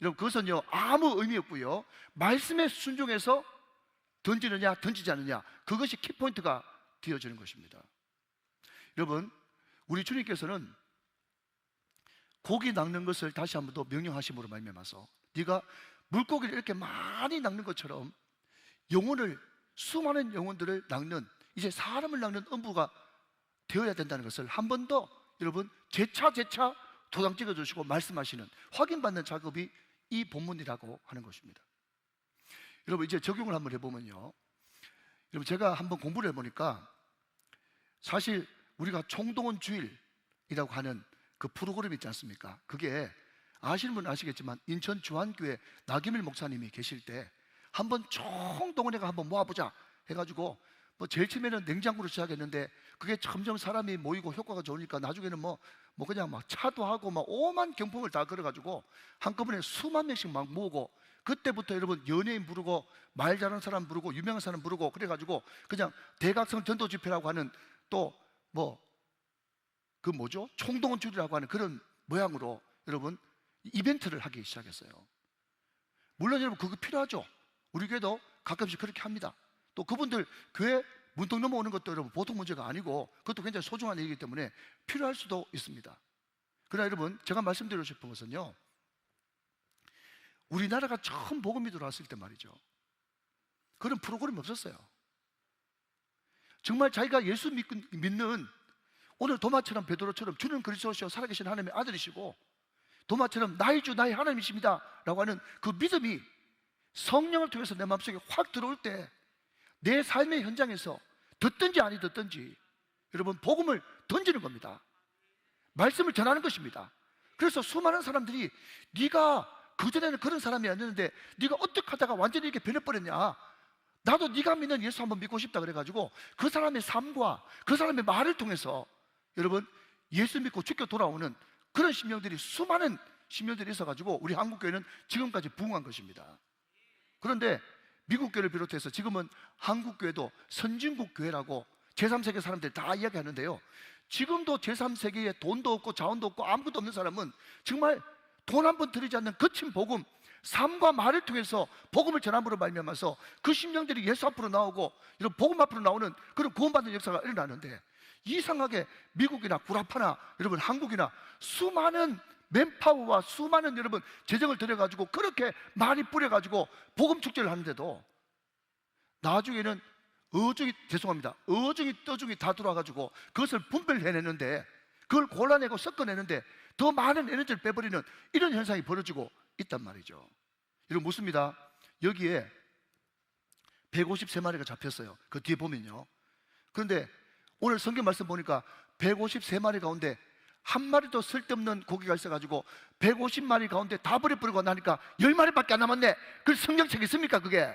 여러분 그것은요 아무 의미 없고요, 말씀에 순종해서 던지느냐 던지지 않느냐, 그것이 키포인트가 되어지는 것입니다. 여러분, 우리 주님께서는 고기 낚는 것을 다시 한번 더 명령하심으로 말미암아서 네가 물고기를 이렇게 많이 낚는 것처럼 영혼을, 수많은 영혼들을 낚는, 이제 사람을 낚는 엄부가 되어야 된다는 것을 한 번 더 여러분 재차 도장 찍어주시고 말씀하시는, 확인받는 작업이 이 본문이라고 하는 것입니다. 여러분, 이제 적용을 한번 해보면요, 여러분 제가 한번 공부를 해보니까 사실 우리가 총동원 주일이라고 하는 그 프로그램 있지 않습니까? 그게 아시는 분은 아시겠지만 인천 주한교회 나기밀 목사님이 계실 때 한번 총동원해가 한번 모아보자 해가지고 뭐 제일 처음에는 냉장고로 시작했는데 그게 점점 사람이 모이고 효과가 좋으니까 나중에는 뭐 그냥 막 차도 하고 막 오만 경품을 다 걸어가지고 한꺼번에 수만 명씩 막 모으고, 그때부터 여러분 연예인 부르고 말 잘하는 사람 부르고 유명한 사람 부르고 그래가지고 그냥 대각성 전도 집회라고 하는, 또 뭐 그 뭐죠? 총동원 주일이라고 하는 그런 모양으로 여러분 이벤트를 하기 시작했어요. 물론 여러분 그거 필요하죠. 우리 교회도 가끔씩 그렇게 합니다. 또 그분들 교회 문턱 넘어오는 것도 여러분 보통 문제가 아니고 그것도 굉장히 소중한 일이기 때문에 필요할 수도 있습니다. 그러나 여러분 제가 말씀드리고 싶은 것은요, 우리나라가 처음 복음이 들어왔을 때 말이죠, 그런 프로그램이 없었어요. 정말 자기가 예수 믿는, 오늘 도마처럼 베드로처럼 주는 그리스도시요 살아계신 하나님의 아들이시고 도마처럼 나의 주 나의 하나님이십니다 라고 하는 그 믿음이 성령을 통해서 내 마음속에 확 들어올 때 내 삶의 현장에서 듣든지 아니 듣든지 여러분 복음을 던지는 겁니다. 말씀을 전하는 것입니다. 그래서 수많은 사람들이 네가 그전에는 그런 사람이 아니었는데 네가 어떻게 하다가 완전히 이렇게 변해버렸냐, 나도 네가 믿는 예수 한번 믿고 싶다 그래가지고 그 사람의 삶과 그 사람의 말을 통해서 여러분 예수 믿고 죽게 돌아오는 그런 심령들이, 수많은 심령들이 있어가지고 우리 한국교회는 지금까지 부흥한 것입니다. 그런데 미국교회를 비롯해서 지금은 한국교회도 선진국 교회라고 제3세계 사람들이 다 이야기하는데요, 지금도 제3세계에 돈도 없고 자원도 없고 아무것도 없는 사람은 정말 돈 한 번 들이지 않는 거친 복음, 삶과 말을 통해서 복음을 전함으로 말미암아서 그 심령들이 예수 앞으로 나오고 이런 복음 앞으로 나오는 그런 구원받는 역사가 일어나는데, 이상하게 미국이나 구라파나 여러분 한국이나 수많은 맨파워와 수많은 여러분 재정을 들여가지고 그렇게 많이 뿌려가지고 복음 축제를 하는데도 나중에는 어중이 떠중이 다 들어와가지고 그것을 분별해내는데, 그걸 골라내고 섞어내는데 더 많은 에너지를 빼버리는 이런 현상이 벌어지고 있단 말이죠. 여러분 묻습니다. 여기에 153마리가 잡혔어요. 그 뒤에 보면요. 그런데 오늘 성경 말씀 보니까 153마리 가운데 한 마리도 쓸데없는 고기가 있어가지고 150마리 가운데 다 버려버리고 나니까 10마리밖에 안 남았네. 그 성경책에 있습니까 그게?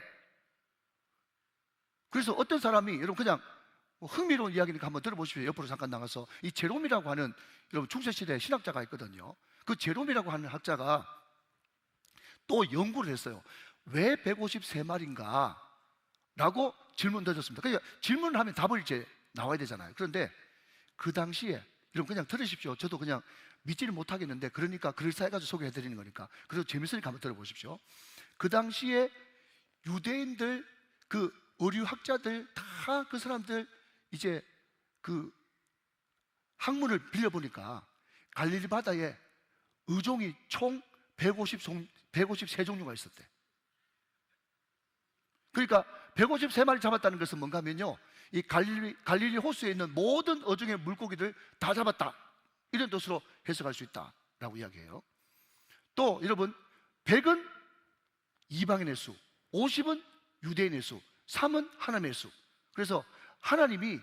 그래서 어떤 사람이, 여러분 그냥 흥미로운 이야기니까 한번 들어보십시오. 옆으로 잠깐 나가서 이 제롬이라고 하는 여러분 중세시대 신학자가 있거든요. 그 제롬이라고 하는 학자가 또 연구를 했어요. 왜 153마리인가? 라고 질문 던졌습니다. 그러니까 질문을 하면 답을 이제 나와야 되잖아요. 그런데 그 당시에 여러분 그냥 들으십시오. 저도 그냥 믿지를 못하겠는데 그러니까 그럴싸해가지고 소개해드리는 거니까. 그래서 재밌으니까 한번 들어보십시오. 그 당시에 유대인들, 그 어류학자들 다 그 사람들 이제 그 학문을 빌려보니까 갈릴리 바다에 의종이 총 153종류가 있었대. 그러니까 153마리 잡았다는 것은 뭔가 하면요, 이 갈릴리 호수에 있는 모든 어종의 물고기들 다 잡았다, 이런 뜻으로 해석할 수 있다라고 이야기해요. 또 여러분, 100은 이방인의 수, 50은 유대인의 수, 3은 하나님의 수. 그래서 하나님이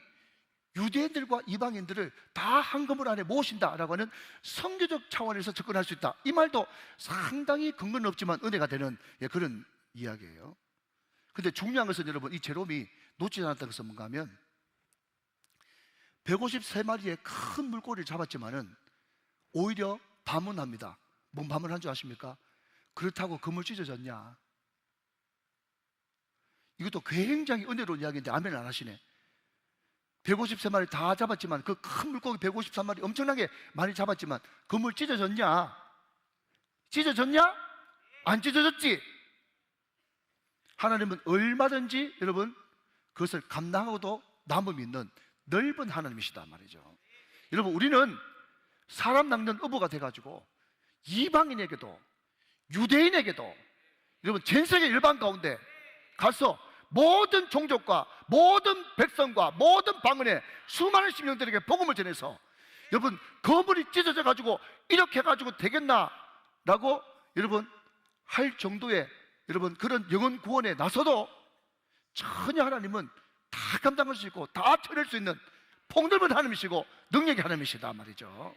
유대인들과 이방인들을 다 한 건물 안에 모으신다라고 하는 성교적 차원에서 접근할 수 있다, 이 말도 상당히 근거는 없지만 은혜가 되는 그런 이야기예요. 근데 중요한 것은 여러분, 이 제롬이 놓치지 않았다는 것은 뭔가 하면 153마리의 큰 물고기를 잡았지만은 오히려 반문합니다. 뭔 반문한 줄 아십니까? 그렇다고 그물 찢어졌냐? 이것도 굉장히 은혜로운 이야기인데 아멘 안 하시네. 153마리 다 잡았지만, 그 큰 물고기 153마리 엄청나게 많이 잡았지만 그물 찢어졌냐? 찢어졌냐? 안 찢어졌지? 하나님은 얼마든지 여러분 그것을 감당하고도 남음이 있는 넓은 하나님이시다 말이죠. 여러분, 우리는 사람 낚는 어부가 돼가지고 이방인에게도 유대인에게도 여러분 전 세계 열방 가운데 가서 모든 종족과 모든 백성과 모든 방언의 수많은 심령들에게 복음을 전해서 여러분 거물이 찢어져 가지고 이렇게 해가지고 되겠나 라고 여러분 할 정도의 여러분 그런 영혼 구원에 나서도 전혀 하나님은 다 감당할 수 있고 다 처리할 수 있는 폭넓은 하나님이시고 능력의 하나님이시다 말이죠.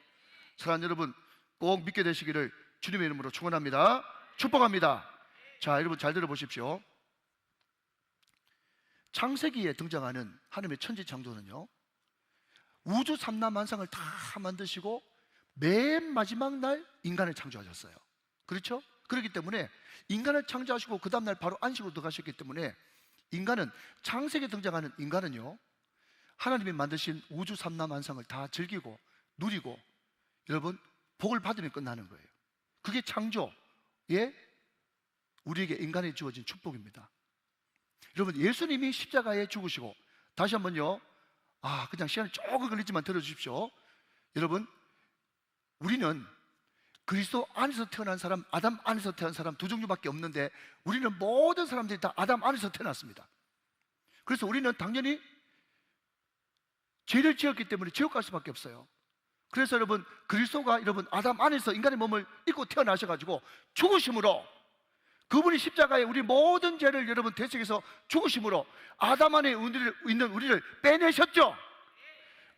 사랑하는 여러분, 꼭 믿게 되시기를 주님의 이름으로 축원합니다. 축복합니다. 자, 여러분 잘 들어보십시오. 창세기에 등장하는 하나님의 천지 창조는요, 우주 삼라만상을 다 만드시고 맨 마지막 날 인간을 창조하셨어요. 그렇죠? 그렇기 때문에 인간을 창조하시고 그 다음날 바로 안식으로 들어가셨기 때문에 인간은, 창세기에 등장하는 인간은요, 하나님이 만드신 우주 삼라만상을 다 즐기고 누리고 여러분 복을 받으면 끝나는 거예요. 그게 창조에 우리에게 인간에 주어진 축복입니다. 여러분, 예수님이 십자가에 죽으시고, 다시 한번요, 그냥 시간이 조금 걸리지만 들어주십시오. 여러분, 우리는 그리스도 안에서 태어난 사람, 아담 안에서 태어난 사람 두 종류밖에 없는데 우리는 모든 사람들이 다 아담 안에서 태어났습니다. 그래서 우리는 당연히 죄를 지었기 때문에 지옥 갈 수밖에 없어요. 그래서 여러분, 그리스도가 여러분 아담 안에서 인간의 몸을 입고 태어나셔가지고 죽으심으로, 그분이 십자가에 우리 모든 죄를 여러분 대속해서 죽으심으로 아담 안에 있는 우리를 빼내셨죠.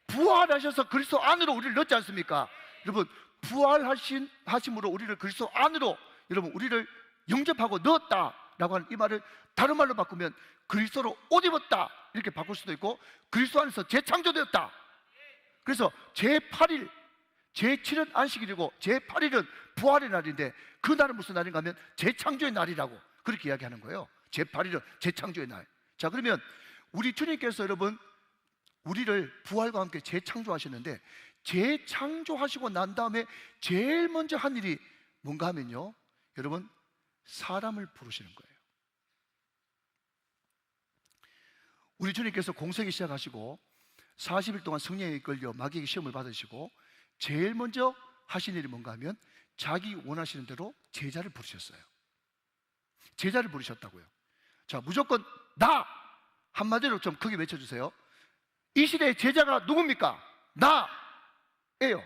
부활하셔서 그리스도 안으로 우리를 넣지 않습니까? 여러분, 부활하심으로 우리를 그리스도 안으로 여러분 우리를 영접하고 넣었다라고 하는 이 말을 다른 말로 바꾸면 그리스도로 옷 입었다 이렇게 바꿀 수도 있고, 그리스도 안에서 재창조되었다. 그래서 제8일, 제7은 안식일이고 제8일은 부활의 날인데, 그 날은 무슨 날인가 하면 재창조의 날이라고 그렇게 이야기하는 거예요. 제8일은 재창조의 날. 자, 그러면 우리 주님께서 여러분 우리를 부활과 함께 재창조하셨는데, 재창조하시고 난 다음에 제일 먼저 한 일이 뭔가 하면요, 여러분 사람을 부르시는 거예요. 우리 주님께서 공생이 시작하시고 40일 동안 성령에 이끌려 마귀에게 시험을 받으시고 제일 먼저 하신 일이 뭔가 하면 자기 원하시는 대로 제자를 부르셨어요. 제자를 부르셨다고요. 자, 무조건 나! 한마디로 좀 크게 외쳐주세요. 이 시대의 제자가 누굽니까? 나예요.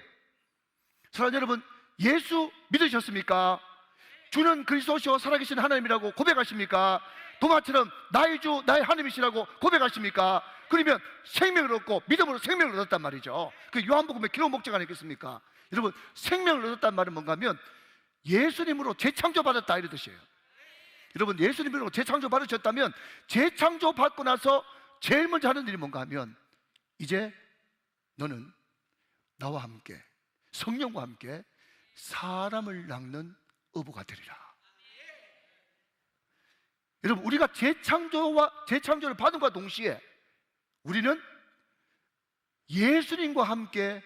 사랑하는 여러분, 예수 믿으셨습니까? 주는 그리스도시요 살아계신 하나님이라고 고백하십니까? 도마처럼 나의 주 나의 하나님이시라고 고백하십니까? 그러면 생명을 얻고 믿음으로 생명을 얻었단 말이죠. 그 요한복음의 기록 목적 아니겠습니까? 여러분, 생명을 얻었단 말은 뭔가 하면 예수님으로 재창조 받았다 이런 뜻이에요. 여러분, 예수님으로 재창조 받으셨다면 재창조 받고 나서 제일 먼저 하는 일이 뭔가 하면 이제 너는 나와 함께 성령과 함께 사람을 낚는 어부가 되리라. 여러분, 우리가 재창조를 받은과 동시에 우리는 예수님과 함께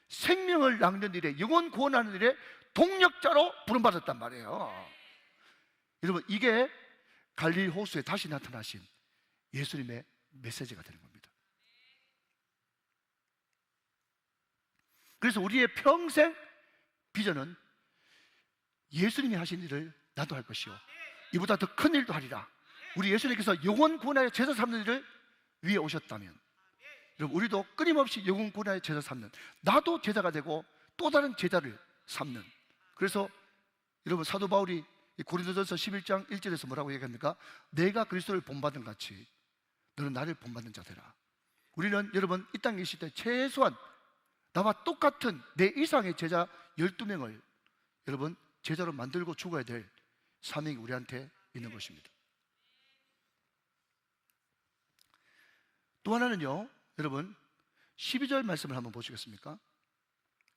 생명을 낚는 일에, 영혼 구원하는 일에 동력자로 부름받았단 말이에요. 여러분, 이게 갈릴리 호수에 다시 나타나신 예수님의 메시지가 되는 겁니다. 그래서 우리의 평생 비전은 예수님이 하신 일을 나도 할 것이요 이보다 더 큰 일도 하리라. 우리 예수님께서 영혼 구원하여 제사 삼는 일을 위해 오셨다면, 여러분 우리도 끊임없이 영혼 구원하여 제사 삼는, 나도 제사가 되고 또 다른 제자를 삼는. 그래서 여러분 사도 바울이 고린도전서 11장 1절에서 뭐라고 얘기합니까? 내가 그리스도를 본받은 같이 너는 나를 본받는 자 되라. 우리는 여러분 이 땅에 계실 때 최소한 나와 똑같은 내 이상의 제자 12명을 여러분 제자로 만들고 죽어야 될 사명이 우리한테 있는 것입니다. 또 하나는요, 여러분 12절 말씀을 한번 보시겠습니까?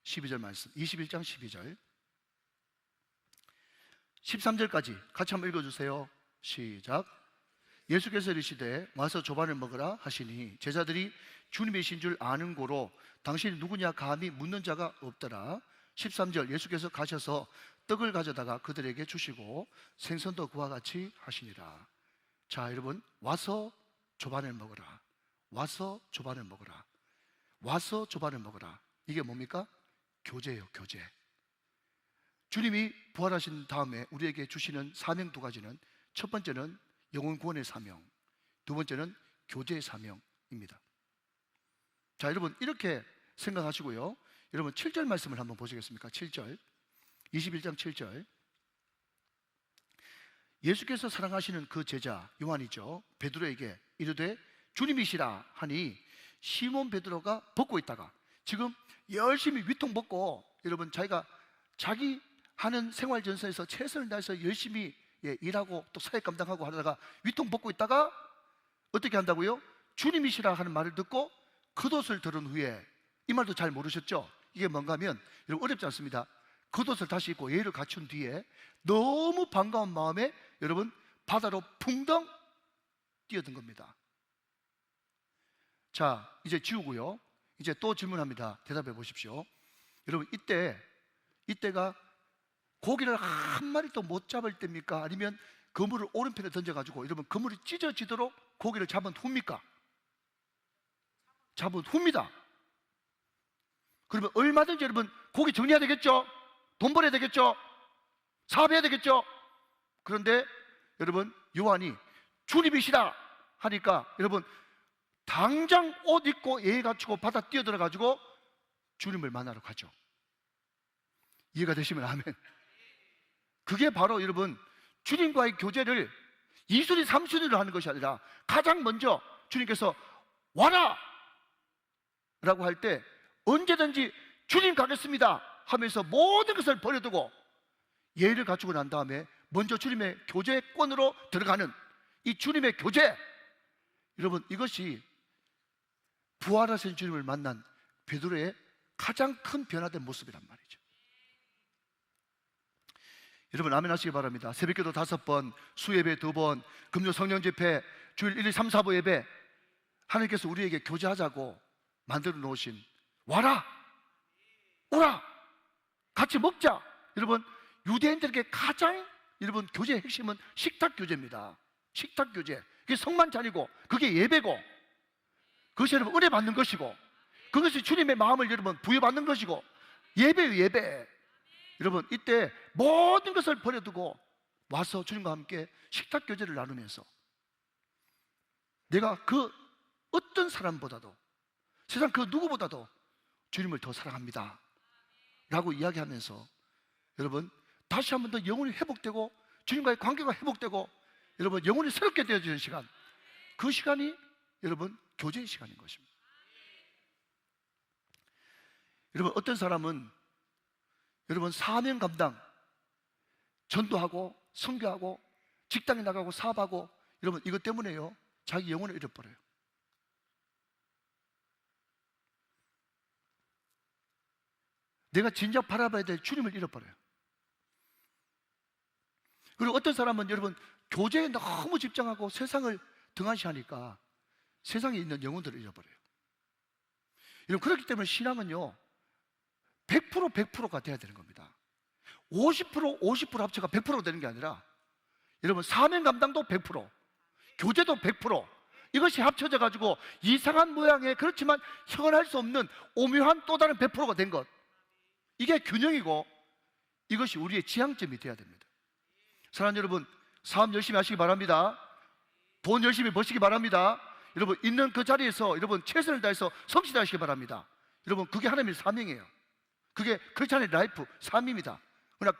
12절 말씀, 21장 12절 13절까지 같이 한번 읽어주세요. 시작. 예수께서 이르시되 와서 조반을 먹으라 하시니 제자들이 주님이신 줄 아는 고로 당신이 누구냐 감히 묻는 자가 없더라. 13절 예수께서 가셔서 떡을 가져다가 그들에게 주시고 생선도 그와 같이 하시니라. 자 여러분, 와서 조반을 먹으라, 와서 조반을 먹으라, 와서 조반을 먹으라. 이게 뭡니까? 교제예요, 교제. 주님이 부활하신 다음에 우리에게 주시는 사명 두 가지는, 첫 번째는 영혼 구원의 사명, 두 번째는 교제의 사명입니다. 자 여러분 이렇게 생각하시고요, 여러분 7절 말씀을 한번 보시겠습니까? 7절 21장 7절 예수께서 사랑하시는 그 제자 요한이죠, 베드로에게 이르되 주님이시라 하니 시몬 베드로가 벗고 있다가, 지금 열심히 위통 벗고 여러분 자기가 자기 하는 생활 전선에서 최선을 다해서 열심히 일하고 또 사역 감당하고 하다가 위통 벗고 있다가 어떻게 한다고요? 주님이시라 하는 말을 듣고 겉옷을 들은 후에, 이 말도 잘 모르셨죠? 이게 뭔가 하면 여러분 어렵지 않습니다. 겉옷을 다시 입고 예의를 갖춘 뒤에 너무 반가운 마음에 여러분 바다로 풍덩 뛰어든 겁니다. 자 이제 지우고요, 이제 또 질문합니다. 대답해 보십시오. 여러분 이때가 고기를 한 마리도 못 잡을 때입니까? 아니면 그물을 오른편에 던져가지고 여러분 그물이 찢어지도록 고기를 잡은 후입니까? 잡은 후입니다. 그러면 얼마든지 여러분 고기 정리해야 되겠죠? 돈 벌어야 되겠죠? 사업해야 되겠죠? 그런데 여러분 요한이 주님이시라 하니까 여러분 당장 옷 입고 예의 갖추고 바다 뛰어들어 가지고 주님을 만나러 가죠. 이해가 되시면 아멘. 그게 바로 여러분 주님과의 교제를 이순위 삼순위로 하는 것이 아니라, 가장 먼저 주님께서 와라 라고 할 때 언제든지 주님 가겠습니다 하면서 모든 것을 버려두고 예의를 갖추고 난 다음에 먼저 주님의 교제권으로 들어가는 이 주님의 교제, 여러분 이것이 부활하신 주님을 만난 베드로의 가장 큰 변화된 모습이란 말이죠. 여러분 아멘 하시기 바랍니다. 새벽기도 5번, 수예배 2번, 금요 성령 집회, 주일 1, 2, 3, 4부 예배, 하나님께서 우리에게 교제하자고 만들어 놓으신, 와라, 오라, 같이 먹자. 여러분 유대인들에게 가장 여러분 교제의 핵심은 식탁 교제입니다. 식탁 교제. 그게 성만 차리고 그게 예배고, 그것이 여러분 은혜 받는 것이고, 그것이 주님의 마음을 여러분 부여받는 것이고, 예배예요, 예배. 여러분 이때 모든 것을 버려두고 와서 주님과 함께 식탁 교제를 나누면서 내가 그 어떤 사람보다도, 세상 그 누구보다도 주님을 더 사랑합니다 라고 이야기하면서 여러분 다시 한 번 더 영혼이 회복되고 주님과의 관계가 회복되고 여러분 영혼이 새롭게 되어지는 시간, 그 시간이 여러분 교제의 시간인 것입니다. 여러분 어떤 사람은 여러분 사명 감당, 전도하고 선교하고 직장에 나가고 사업하고 여러분 이것 때문에요 자기 영혼을 잃어버려요. 내가 진작 바라봐야 될 주님을 잃어버려요. 그리고 어떤 사람은 여러분 교제에 너무 집중하고 세상을 등한시하니까 세상에 있는 영혼들을 잃어버려요. 여러분 그렇기 때문에 신앙은요 100%가 돼야 되는 겁니다. 50% 합쳐가 100%가 되는 게 아니라 여러분 사명 감당도 100%, 교제도 100%, 이것이 합쳐져 가지고 이상한 모양의, 그렇지만 형언할 수 없는 오묘한 또 다른 100%가 된 것, 이게 균형이고 이것이 우리의 지향점이 되어야 됩니다. 사랑하는 여러분, 사업 열심히 하시기 바랍니다. 돈 열심히 버시기 바랍니다. 여러분, 있는 그 자리에서 여러분 최선을 다해서 성실하시기 바랍니다. 여러분, 그게 하나님의 사명이에요. 그게 크리스찬의 라이프, 삶입니다. 그러나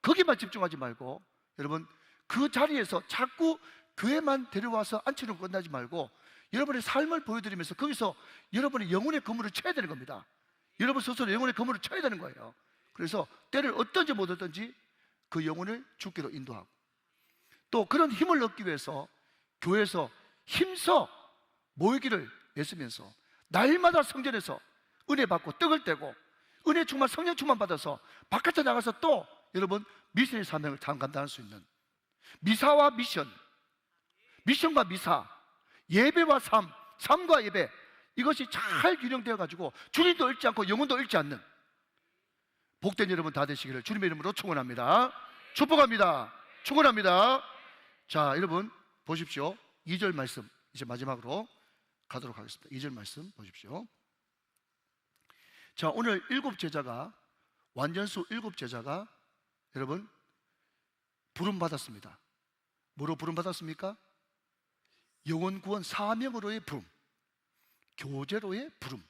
거기만 집중하지 말고 여러분, 그 자리에서 자꾸 교회만 데려와서 앉히는 거 끝나지 말고 여러분의 삶을 보여드리면서 거기서 여러분의 영혼의 그물을 쳐야 되는 겁니다. 여러분 스스로 영혼의 그물을 쳐야 되는 거예요. 그래서 때를 얻든지 못 얻든지 그 영혼을 주께로 인도하고, 또 그런 힘을 얻기 위해서 교회에서 힘써 모이기를 애쓰면서 날마다 성전에서 은혜 받고 떡을 떼고 은혜 충만, 성령 충만 받아서 바깥에 나가서 또 여러분 미션의 사명을 감당할 수 있는, 미사와 미션, 미션과 미사, 예배와 삶, 삶과 예배, 이것이 잘 균형되어 가지고 주님도 잃지 않고 영혼도 잃지 않는 복된 여러분 다 되시기를 주님의 이름으로 축원합니다. 축복합니다. 축원합니다. 자, 여러분 보십시오. 2절 말씀 이제 마지막으로 가도록 하겠습니다. 2절 말씀 보십시오. 자, 오늘 7제자가, 완전수 7제자가 여러분 부름 받았습니다. 뭐로 부름 받았습니까? 영혼 구원 사명으로의 부름, 교제로의 부름.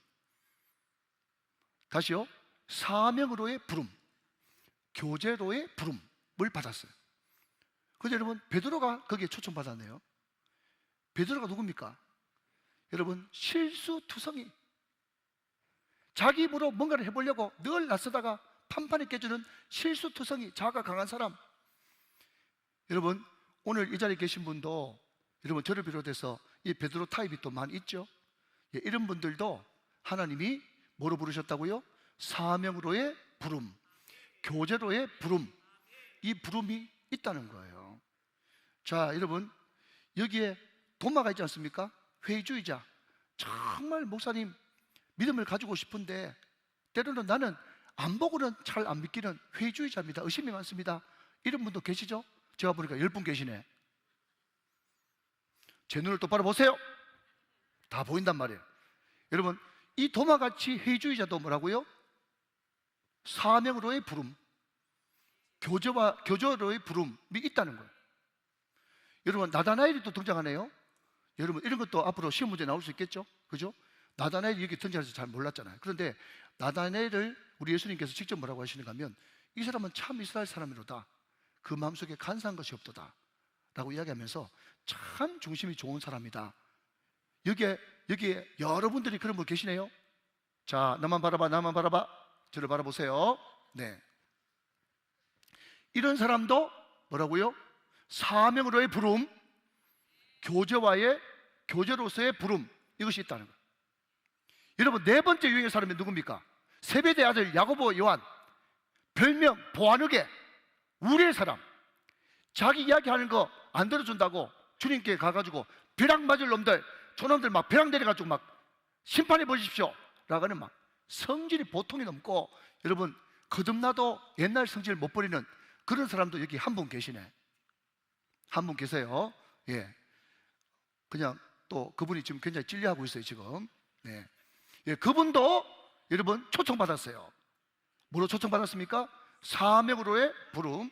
다시요. 사명으로의 부름, 교제로의 부름을 받았어요. 그런데 여러분, 베드로가 거기에 초청받았네요. 베드로가 누굽니까? 여러분, 실수투성이, 자기 입으로 뭔가를 해보려고 늘 나서다가 판판이 깨지는 실수투성이, 자아가 강한 사람. 여러분, 오늘 이 자리에 계신 분도 여러분 저를 비롯해서 이 베드로 타입이 또 많이 있죠. 예, 이런 분들도 하나님이 뭐로 부르셨다고요? 사명으로의 부름, 교제로의 부름, 이 부름이 있다는 거예요. 자, 여러분, 여기에 도마가 있지 않습니까? 회의주의자. 정말 목사님 믿음을 가지고 싶은데 때로는 나는 안 보고는 잘 안 믿기는 회의주의자입니다. 의심이 많습니다. 이런 분도 계시죠? 제가 보니까 10분 계시네. 제 눈을 똑바로 보세요. 다 보인단 말이에요. 여러분, 이 도마같이 회의주의자도 뭐라고요? 사명으로의 부름, 교제로의 부름이 있다는 거예요. 여러분, 나다나엘이 또 등장하네요. 여러분, 이런 것도 앞으로 시험 문제 나올 수 있겠죠? 그죠? 나다나엘이 여기 등장해서 잘 몰랐잖아요. 그런데 나다나엘을 우리 예수님께서 직접 뭐라고 하시는가 하면, 이 사람은 참 이스라엘 사람이로다, 그 마음속에 간사한 것이 없도다 라고 이야기하면서 참 중심이 좋은 사람이다. 여기에 여러분들이 그런 분 계시네요. 자, 나만 바라봐, 나만 바라봐, 저를 바라보세요. 네, 이런 뭐라고요? 사명으로의 부름, 교제로서의 부름, 이것이 있다는 거예요. 여러분, 네 번째 유형의 사람이 누굽니까? 세베대 아들 야고보, 요한, 별명 보아느게, 우리의 사람. 자기 이야기하는 거 안 들어준다고 주님께 가가지고 벼락 맞을 놈들, 저놈들 막 벼락 내려가지고 막 심판해 보십시오 라고는 막 성질이 보통이 넘고, 여러분 거듭나도 옛날 성질을 못 버리는 그런 사람도 여기 한 분 계시네. 한 분 계세요. 예, 그냥 또 그분이 지금 굉장히 찔려하고 있어요 지금. 네, 예, 그분도 여러분 초청받았어요. 뭐로 초청받았습니까? 사명으로의 부름,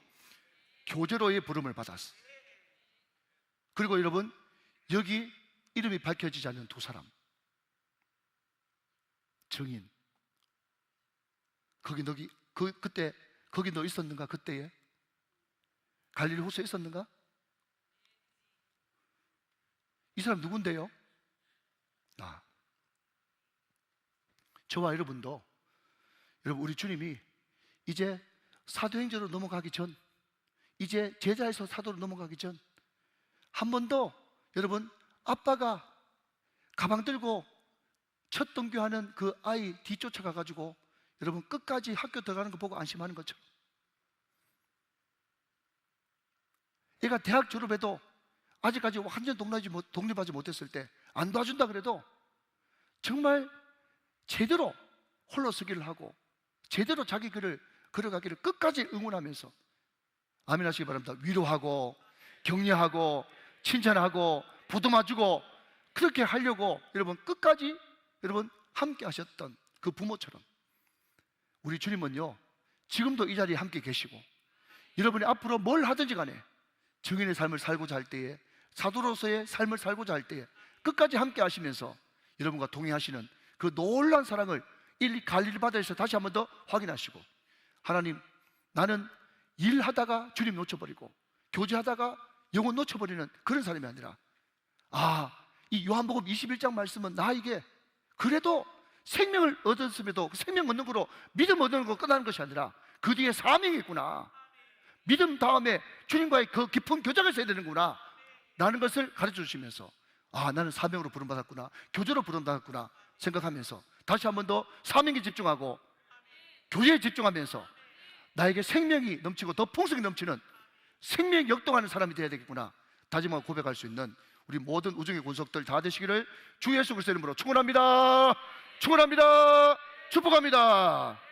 교제로의 부름을 받았어요. 그리고 여러분, 여기 이름이 밝혀지지 않는 두 사람, 증인. 그때 거기 너 있었는가? 그때에 갈릴리 호수에 있었는가? 이 사람 누군데요? 저와 여러분도, 여러분 우리 주님이 이제 사도행전으로 넘어가기 전, 이제 제자에서 사도로 넘어가기 전, 한 번도 여러분 아빠가 가방 들고 첫 등교하는 그 아이 뒤쫓아가 가지고 여러분 끝까지 학교 들어가는 거 보고 안심하는 것처럼, 얘가 대학 졸업해도 아직까지 완전 독립하지 못했을 때 안 도와준다 그래도 정말 제대로 홀로서기를 하고 제대로 자기 길을 걸어가기를 끝까지 응원하면서, 아멘 하시기 바랍니다. 위로하고 격려하고 칭찬하고 보듬어주고 그렇게 하려고 여러분 끝까지 여러분 함께 하셨던 그 부모처럼 우리 주님은요 지금도 이 자리에 함께 계시고 여러분이 앞으로 뭘 하든지 간에 증인의 삶을 살고자 할 때에 사도로서의 삶을 살고자 할 때에 끝까지 함께 하시면서 여러분과 동행하시는 그 놀라운 사랑을 갈릴리 바다에서 다시 한번 더 확인하시고 하나님 나는 일하다가 주님 놓쳐버리고 교제하다가 영혼 놓쳐버리는 그런 사람이 아니라 이 요한복음 21장 말씀은 나에게 그래도 생명을 얻었음에도 생명 얻는 거로 믿음 얻는 거 끝나는 것이 아니라 그 뒤에 사명이 있구나, 믿음 다음에 주님과의 그 깊은 교제가 있어야 되는구나 라는 것을 가르쳐 주시면서 나는 사명으로 부름받았구나, 교제로 부름받았구나 생각하면서 다시 한 번 더 사명에 집중하고 교제에 집중하면서 나에게 생명이 넘치고 더 풍성히 넘치는 생명이 역동하는 사람이 되어야 되겠구나 다짐하고 고백할 수 있는 우리 모든 우정의 권속들 다 되시기를 주 예수 그리스도의 이름으로 축원합니다. 축원합니다. 축복합니다.